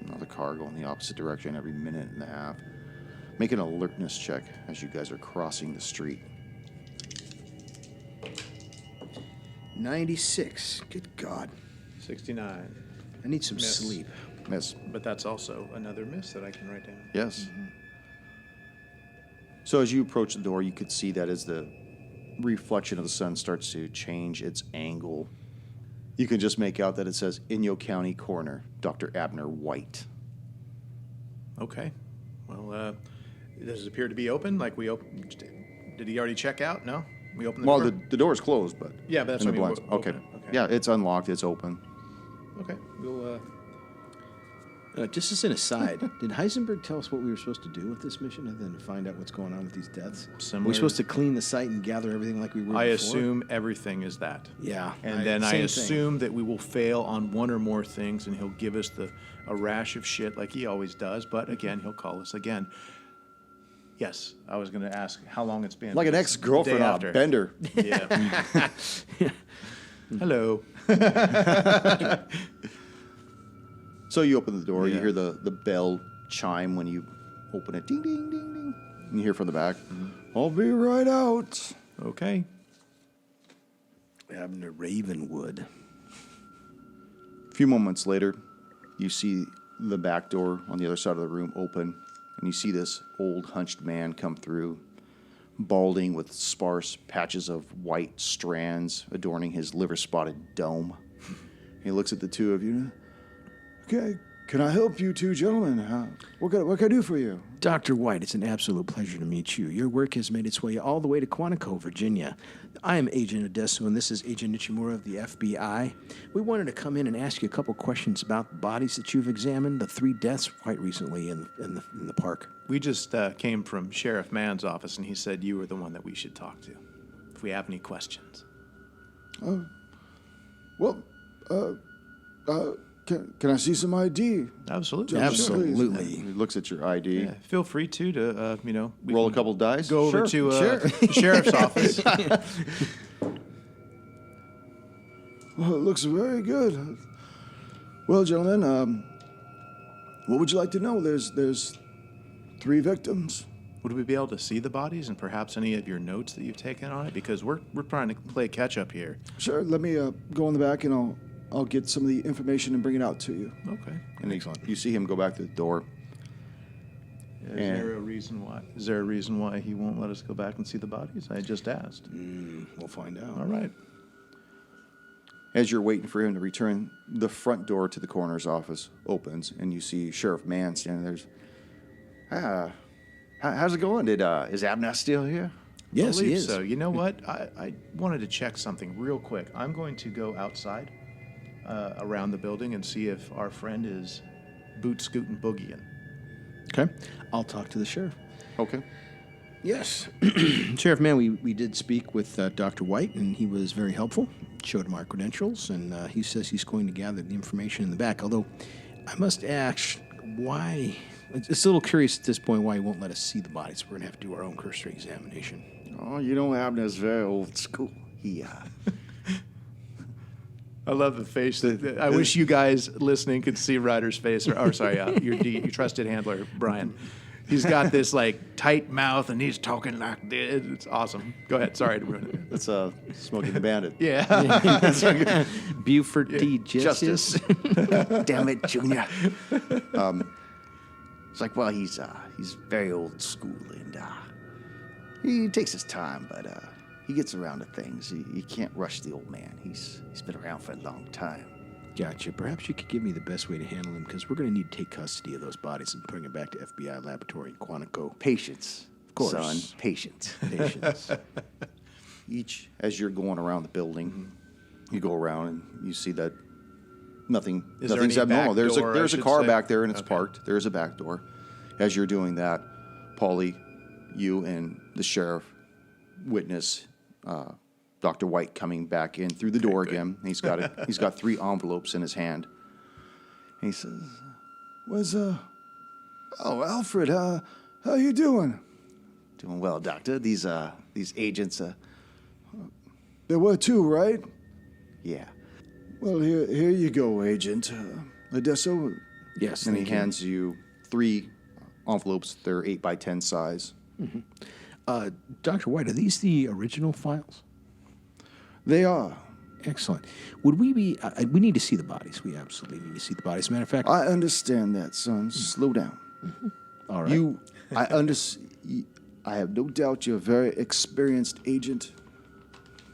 another car going the opposite direction every minute and a half. Make an alertness check as you guys are crossing the street. 96. Good God. 69. I need some Miss. sleep. Miss. But that's also another miss that I can write down. Yes. So as you approach the door, you could see that as the reflection of the sun starts to change its angle, you can just make out that it says Inyo County Coroner, Dr. Abner White. Okay. Well, does it appear to be open? Like we opened? Did he already check out? No? We opened the Well, door? the door's closed, but Yeah, but that's and the what I mean, blinds. we'll Okay. open it. Okay. Yeah, it's unlocked. It's open. Okay. We'll, Just as an aside, did Heisenberg tell us what we were supposed to do with this mission other than to find out what's going on with these deaths? Were Similar- we supposed to clean the site and gather everything like we were I before? assume everything is that. Yeah. And then I same thing. assume that we will fail on one or more things, and he'll give us a rash of shit like he always does. But again, he'll call us again. Yes, I was going to ask how long it's been. Like an Day ex-girlfriend on after. a bender. Yeah. Hello. So you open the door. You Yeah. hear the bell chime when you open it. Ding, ding, ding, ding. And you hear from the back, I'll be right out. Okay. Abner Ravenwood. A few moments later, you see the back door on the other side of the room open, and you see this old hunched man come through, balding with sparse patches of white strands adorning his liver-spotted dome. He looks at the two of you. Okay, can I help you two gentlemen? What can I do for you? Dr. White, it's an absolute pleasure to meet you. Your work has made its way all the way to Quantico, Virginia. I am Agent Odesso, and this is Agent Ichimura of the FBI. We wanted to come in and ask you a couple questions about the bodies that you've examined, the 3 deaths quite recently in the park. We just came from Sheriff Mann's office, and he said you were the one that we should talk to if we have any questions. Can I see some ID? Absolutely. Absolutely. He looks at your ID. Yeah, feel free to we Roll a can couple dice. Go over Sure, to the sheriff's office. Well, it looks very good. Well, gentlemen, what would you like to know? There's 3 victims. Would we be able to see the bodies and perhaps any of your notes that you've taken on it? Because we're trying to play catch up here. Sure. Let me go in the back and I'll get some of the information and bring it out to you. Okay. And you see him go back to the door. Is there a reason why? Is there a reason why he won't let us go back and see the bodies? I just asked. We'll find out. All right. As you're waiting for him to return, the front door to the coroner's office opens, and you see Sheriff Mann standing there. How's it going? Is Abner still here? Yes, he Believe is. So you know what? I wanted to check something real quick. I'm going to go outside around the building and see if our friend is boot scooting boogieing. Okay. I'll talk to the sheriff. Okay. Yes. Sheriff Mann, we did speak with Dr. White, and he was very helpful. Showed him our credentials, and he says he's going to gather the information in the back. Although, I must ask, why... It's a little curious at this point why he won't let us see the bodies. We're going to have to do our own cursory examination. Oh, you know Abner's very old school. He, I love the face. I wish you guys listening could see Ryder's face, or sorry, your trusted handler, Brian. He's got this like tight mouth, and he's talking like this. It's awesome. Go ahead. Sorry to ruin it. That's Smokey the Bandit. Yeah. Buford T. Justice. Damn it, Junior. It's like, well, he's very old school, and he takes his time, but he gets around to things. You can't rush the old man. He's been around for a long time. Gotcha. Perhaps you could give me the best way to handle him, because we're going to need to take custody of those bodies and bring them back to FBI laboratory in Quantico. Patience, Of course. son. Patience. Patience. As you're going around the building, you go around and you see that nothing's there any abnormal. back door, There's I a should car say? back there and it's Okay. parked. There's a back door. As you're doing that, Paulie, you and the sheriff witness Dr. White coming back in through the door good. again. He's got 3 envelopes in his hand. And he says, Oh, Alfred, how you doing? "Doing well, Doctor. These agents, There were 2, right? yeah." Well, here you go, Agent. Adesso, Yes. And he thank you. hands you 3 envelopes. They're 8x10 size. Dr. White, are these the original files? they are. Excellent. Would we be... we need to see the bodies. We absolutely need to see the bodies. As a matter of fact... I understand that, son. Slow down. all right. I have no doubt you're a very experienced agent,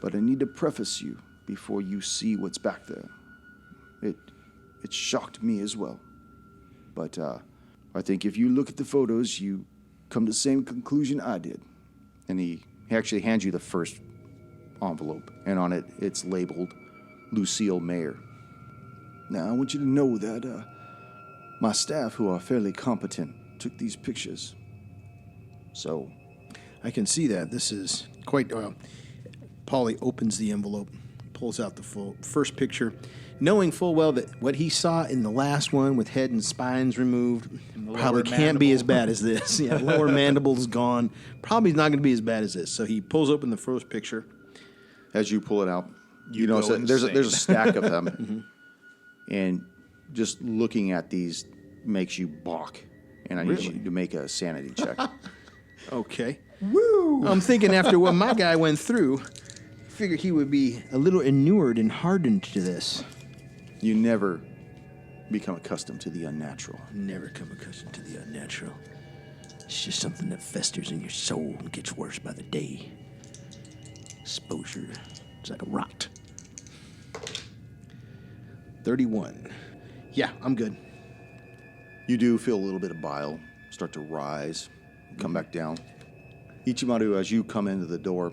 but I need to preface you before you see what's back there. It shocked me as well. But I think if you look at the photos, you come to the same conclusion I did. And he actually hands you the first envelope, and on it, it's labeled Lucille Mayer. Now, I want you to know that my staff, who are fairly competent, took these pictures. So, I can see that. This is quite... Paulie opens the envelope, pulls out the first picture, knowing full well that what he saw in the last one with head and spines removed probably can't be as bad as this. Yeah, lower mandible's gone. Probably not going to be as bad as this. So he pulls open the first picture. As you pull it out, You notice go that there's a insane. stack of them. And just looking at these makes you balk. And I need you to make a sanity check. Okay. Woo! I'm thinking after what my guy went through, I figured he would be a little inured and hardened to this. You never become accustomed to the unnatural. Never come accustomed to the unnatural. It's just something that festers in your soul and gets worse by the day. Exposure. It's like a rot. 31. Yeah, I'm good. You do feel a little bit of bile start to rise, come back down. Ichimaru, as you come into the door,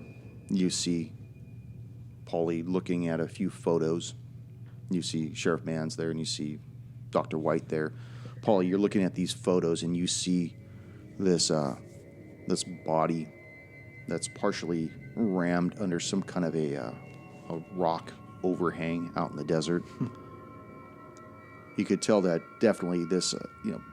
you see Paulie looking at a few photos. You see Sheriff Mann's there, and you see Dr. White there. Paulie, you're looking at these photos, and you see this body that's partially rammed under some kind of a rock overhang out in the desert. You could tell that definitely this,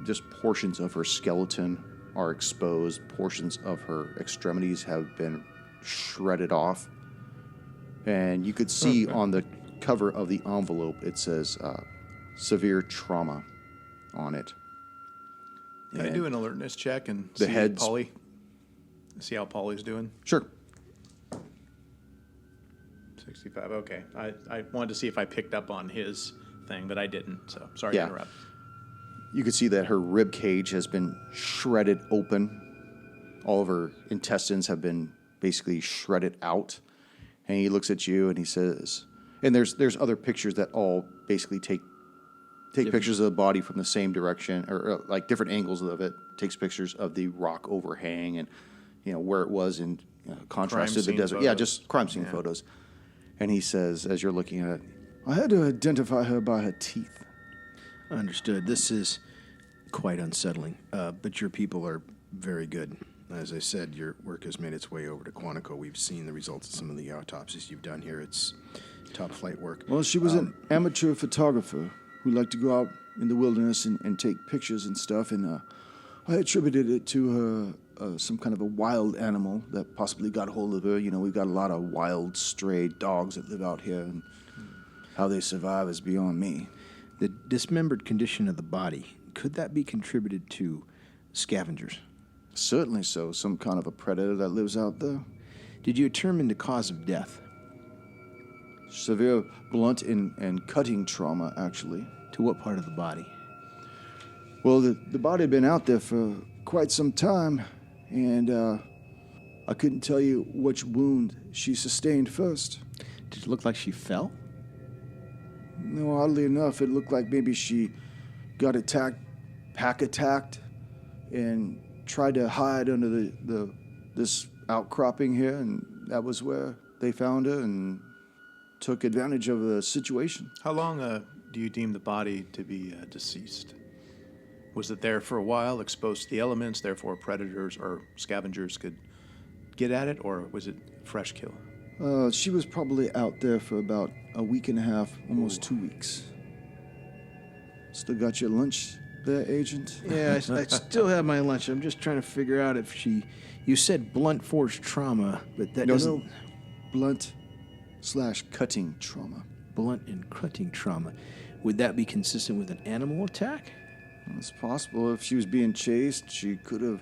just portions of her skeleton are exposed. Portions of her extremities have been shredded off. And you could see on the cover of the envelope, it says severe trauma on it. Can I do an alertness check and The see heads- Paulie? See how Paulie's doing? Sure. 65. Okay. I wanted to see if I picked up on his thing, but I didn't. So sorry Yeah. to interrupt. You can see that her rib cage has been shredded open. All of her intestines have been basically shredded out. And he looks at you and he says, and there's other pictures that all basically take pictures of the body from the same direction, or like different angles of it. Takes pictures of the rock overhang and where it was in contrast Crime to the scene desert. Yeah, photos. just crime scene photos. And he says, as you're looking at it, I had to identify her by her teeth. Understood. This is quite unsettling, but your people are very good. As I said, your work has made its way over to Quantico. We've seen the results of some of the autopsies you've done here. It's top flight work. Well, she was an amateur photographer who liked to go out in the wilderness and take pictures and stuff, and I attributed it to her, some kind of a wild animal that possibly got hold of her. We've got a lot of wild stray dogs that live out here, and how they survive is beyond me. The dismembered condition of the body, could that be contributed to scavengers? Certainly so. Some kind of a predator that lives out there. Did you determine the cause of death? Severe blunt and cutting trauma, actually. To what part of the body? Well, the body had been out there for quite some time, and I couldn't tell you which wound she sustained first. Did it look like she fell? No, oddly enough, it looked like maybe she got pack attacked, and tried to hide under this outcropping here, and that was where they found her and took advantage of the situation. How long do you deem the body to be deceased? Was it there for a while, exposed to the elements, therefore predators or scavengers could get at it, or was it fresh kill? She was probably out there for about a week and a half, almost 2 weeks. Still got your lunch there, Agent? Yeah, I still have my lunch. I'm just trying to figure out if you said blunt force trauma, but that doesn't... No. Blunt/cutting trauma. Blunt and cutting trauma. Would that be consistent with an animal attack? It's possible. If she was being chased, she could have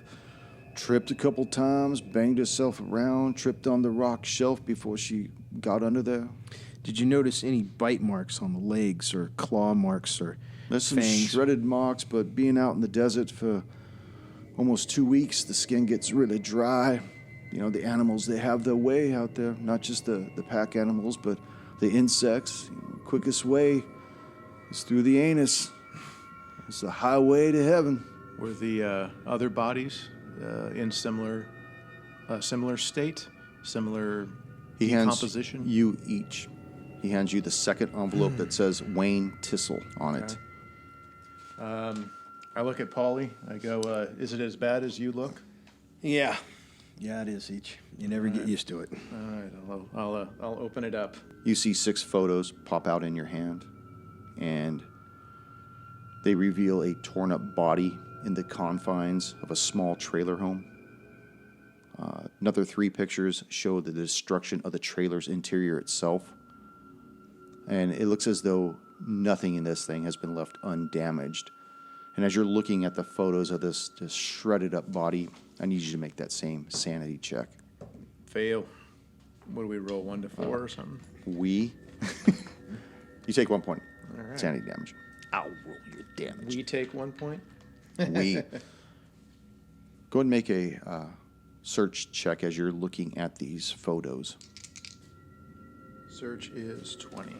tripped a couple times, banged herself around, tripped on the rock shelf before she got under there. Did you notice any bite marks on the legs or claw marks or There's some fangs? shredded marks, but being out in the desert for almost 2 weeks, the skin gets really dry. The animals, they have their way out there, not just the pack animals, but the insects. Quickest way is through the anus. It's the highway to heaven. Were the other bodies in similar state, similar he hands decomposition? you each. He hands you the second envelope that says Wayne Tissel on it. I look at Paulie. I go, is it as bad as you look? Yeah. Yeah, it is each. You never get used to it. All right, I'll open it up. You see 6 photos pop out in your hand, and they reveal a torn up body in the confines of a small trailer home. Another 3 pictures show the destruction of the trailer's interior itself. And it looks as though nothing in this thing has been left undamaged. And as you're looking at the photos of this shredded up body, I need you to make that same sanity check. Fail. What do we roll, 1 to 4 or something? You take 1 point. All right. Sanity damage. I'll roll your damage. We take 1 point? Go ahead and make a search check as you're looking at these photos. Search is 20.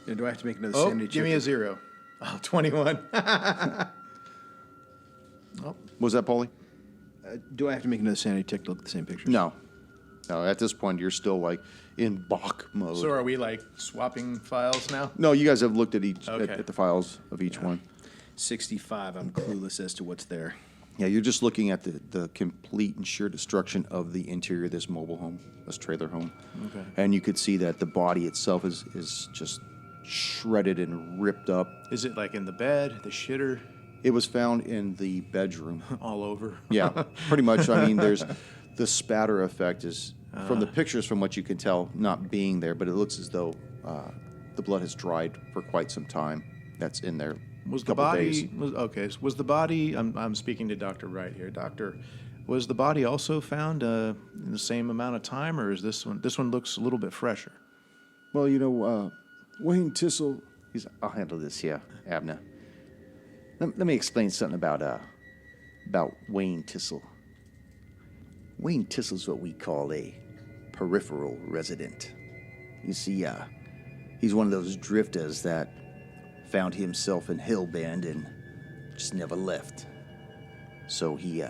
Now, do I have to make another Oh, sanity check? give me a 0. Oh, 21. Was that Paulie? Do I have to make another sanity check to look at the same pictures? No. No, at this point, you're still like in Bach mode. So are we like swapping files now? No, you guys have looked at each Okay. at the files of each one. 65. I'm clueless as to what's there. Yeah, you're just looking at the complete and sheer destruction of the interior of this mobile home, this trailer home. Okay. And you could see that the body itself is just shredded and ripped up. Is it like in the bed, the shitter, It was found in the bedroom. all over? Yeah, pretty much. I mean, there's the spatter effect is from the pictures, from what you can tell, not being there, but it looks as though the blood has dried for quite some time. That's in there. Was the couple body days. Was the body? I'm speaking to Dr. Wright here. Doctor, was the body also found in the same amount of time, or is this one? This one looks a little bit fresher. Well, Wayne Tissel. I'll handle this here, Abner. Let me explain something about Wayne Tissel. Wayne Tissel's what we call a peripheral resident. You see, he's one of those drifters that found himself in Hellbend and just never left. So he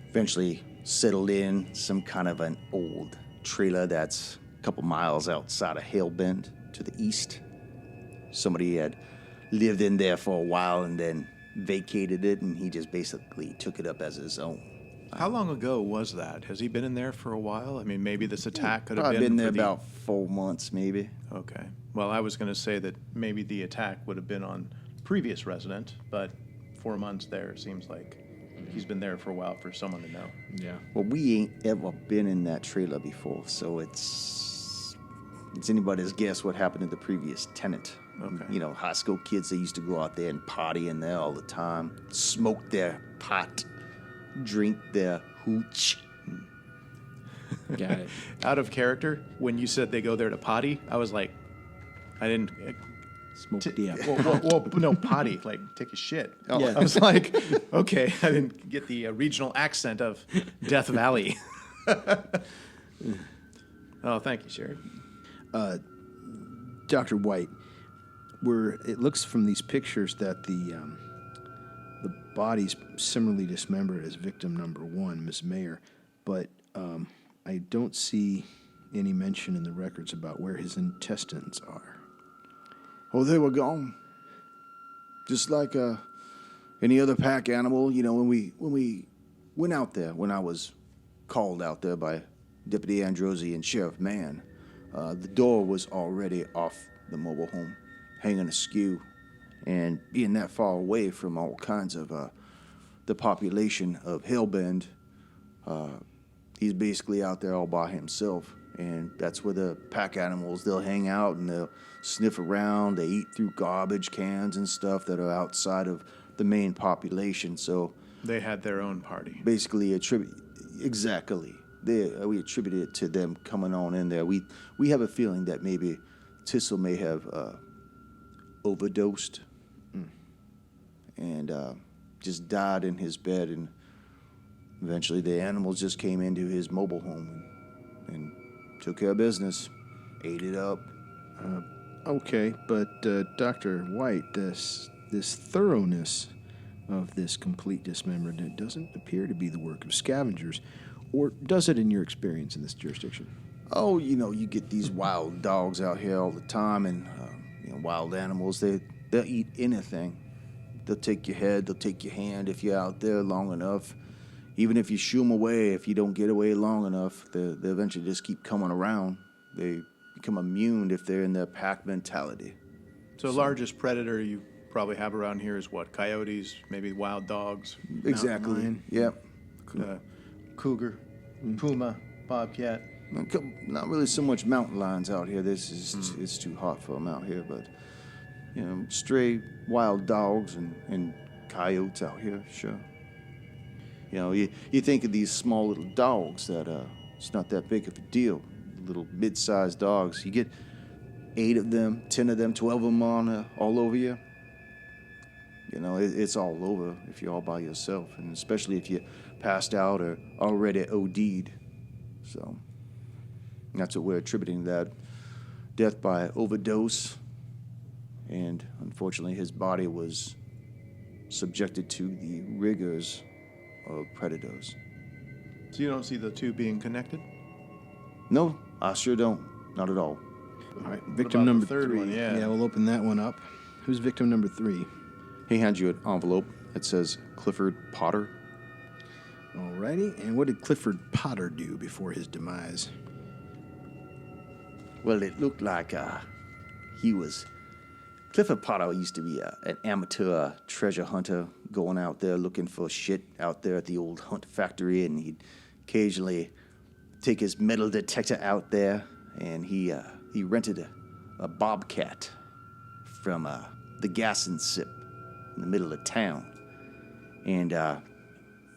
eventually settled in some kind of an old trailer that's a couple miles outside of Hellbend to the east. Somebody had lived in there for a while and then vacated it, and he just basically took it up as his own. How long ago was that? Has he been in there for a while? I mean, maybe this attack could have Probably been there for about 4 months, maybe. Okay. Well, I was going to say that maybe the attack would have been on previous resident, but 4 months there seems like he's been there for a while for someone to know. Yeah. Well, we ain't ever been in that trailer before, so it's anybody's guess what happened to the previous tenant. Okay. High school kids, they used to go out there and party in there all the time, smoke their pot, drink their hooch. Got it. Out of character, when you said they go there to potty, I was like, I didn't. Smoke yeah. Well, no, potty, like take a shit. Yeah. I was like, okay, I didn't get the regional accent of Death Valley. Oh, thank you, Sherry. Dr. White, it looks from these pictures that the body's similarly dismembered as victim number 1, Miss Mayer, but I don't see any mention in the records about where his intestines are. Oh, they were gone. Just like any other pack animal, when we went out there, when I was called out there by Deputy Androsi and Sheriff Mann, the door was already off the mobile home, hanging askew, and being that far away from all kinds of the population of Hellbend, he's basically out there all by himself. And that's where the pack animals, they'll hang out and they'll sniff around. They eat through garbage cans and stuff that are outside of the main population. So They had their own party. basically exactly. We attribute it to them coming on in there. We have a feeling that maybe Tissel may have overdosed and just died in his bed, and eventually the animals just came into his mobile home and took care of business, ate it up. Okay, but Dr. White, this thoroughness of this complete dismemberment, it doesn't appear to be the work of scavengers, or does it in your experience in this jurisdiction? Oh, you get these wild dogs out here all the time, and wild animals. They'll eat anything. They'll take your head. They'll take your hand if you're out there long enough. Even if you shoo them away, if you don't get away long enough, they eventually just keep coming around. They become immune if they're in their pack mentality. So largest predator you probably have around here is what? Coyotes, maybe wild dogs? Exactly. lion. Yep. Cougar, puma, bobcat. Not really so much mountain lions out here. It's too hot for them out here, but stray wild dogs and coyotes out here, sure. You think of these small little dogs that it's not that big of a deal. Little mid-sized dogs. You get 8 of them, 10 of them, 12 of them on all over you. It's all over if you're all by yourself, and especially if you passed out or already OD'd. So that's what we're attributing that death by overdose, and unfortunately his body was subjected to the rigors of predators. So you don't see the two being connected? No, I sure don't. Not at all. All right, about victim the number third 3. one? Yeah. Yeah, we'll open that one up. Who's victim number 3? He hands you an envelope that says Clifford Potter. Alrighty, and what did Clifford Potter do before his demise? Well, it looked like Clifford Potter used to be an amateur treasure hunter going out there looking for shit out there at the old hunt factory, and he'd occasionally take his metal detector out there, and he rented a bobcat from the gas and sip in the middle of town. And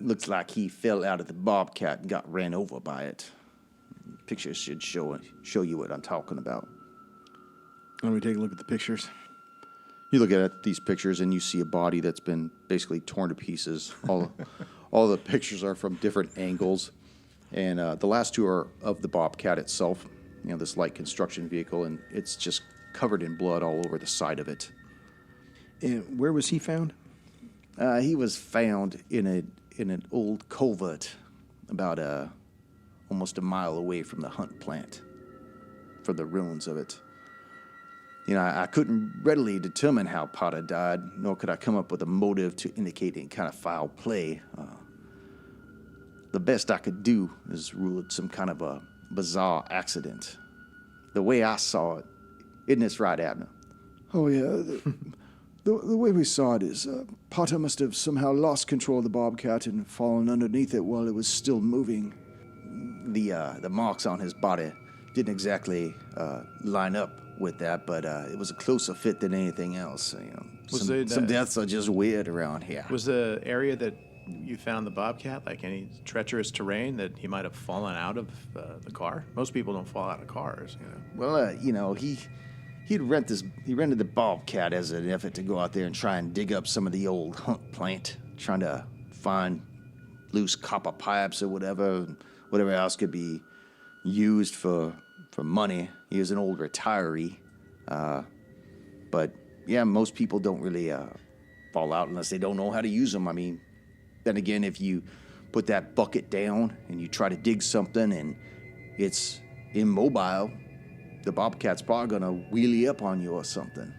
looks like he fell out of the bobcat and got ran over by it. Pictures should show you what I'm talking about. Let me take a look at the pictures. You look at these pictures and you see a body that's been basically torn to pieces. All the pictures are from different angles. And the last two are of the bobcat itself, this light construction vehicle, and it's just covered in blood all over the side of it. And where was he found? He was found in an old culvert about almost a mile away from the hunt plant, from the ruins of it. I couldn't readily determine how Potter died, nor could I come up with a motive to indicate any kind of foul play. The best I could do is rule it some kind of a bizarre accident. The way I saw it, isn't this right, Abner? Oh, yeah. The way we saw it is Potter must have somehow lost control of the bobcat and fallen underneath it while it was still moving. The marks on his body didn't exactly line up with that, but it was a closer fit than anything else. Some deaths are just weird around here. Was the area that you found the bobcat like any treacherous terrain that he might have fallen out of the car? Most people don't fall out of cars, Well, he rented the bobcat as an effort to go out there and try and dig up some of the old hunt plant, trying to find loose copper pipes or whatever else could be used for money. He was an old retiree. But, yeah, most people don't really fall out unless they don't know how to use them. I mean, then again, if you put that bucket down and you try to dig something and it's immobile, the bobcat's probably going to wheelie up on you or something.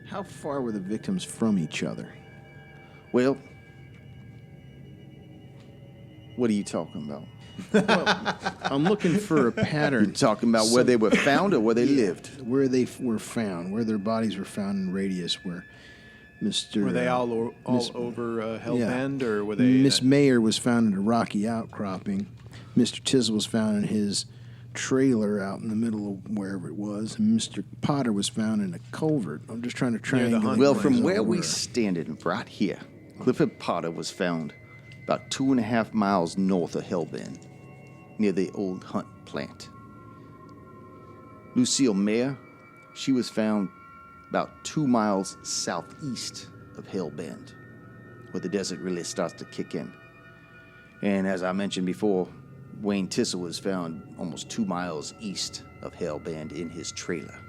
How far were the victims from each other? Well, what are you talking about? I'm looking for a pattern. You're talking about where they were found or where they lived? Where they were found, where their bodies were found in radius, where Mr. Were they all over Hellbend, or were they... Miss Mayer was found in a rocky outcropping. Mr. Tizzle was found in his trailer out in the middle of wherever it was. And Mr. Potter was found in a culvert. I'm just trying to triangulate. Well, from where we standing right here, Clifford Potter was found about 2.5 miles north of Hellbend, near the old hunt plant. Lucille Mayer, she was found about 2 miles southeast of Hellbend, where the desert really starts to kick in. And as I mentioned before, Wayne Tissell was found almost 2 miles east of Hellbend in his trailer.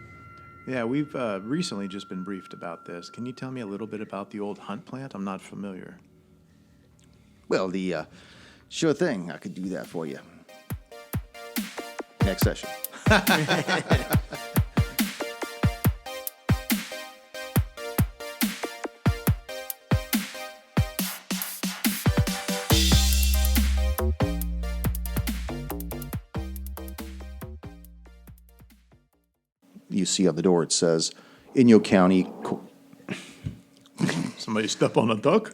Yeah, we've recently just been briefed about this. Can you tell me a little bit about the old hunt plant? I'm not familiar. Well, sure thing, I could do that for you. Next session. You see on the door it says, in your county. Somebody step on a duck?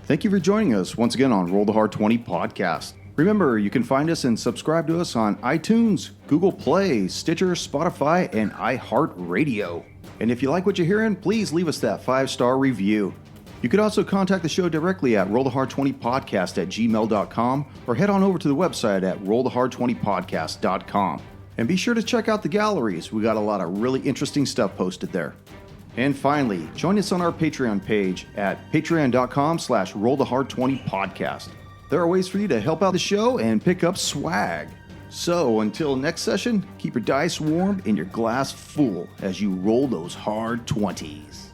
Thank you for joining us once again on Roll the Hard 20 podcast. Remember, you can find us and subscribe to us on iTunes, Google Play, Stitcher, Spotify, and iHeartRadio. And if you like what you're hearing, please leave us that 5-star review. You could also contact the show directly at rollthehard20podcast@gmail.com or head on over to the website at rollthehard20podcast.com. And be sure to check out the galleries. We got a lot of really interesting stuff posted there. And finally, join us on our Patreon page at patreon.com/rollthehard20podcast. There are ways for you to help out the show and pick up swag. So until next session, keep your dice warm and your glass full as you roll those hard 20s.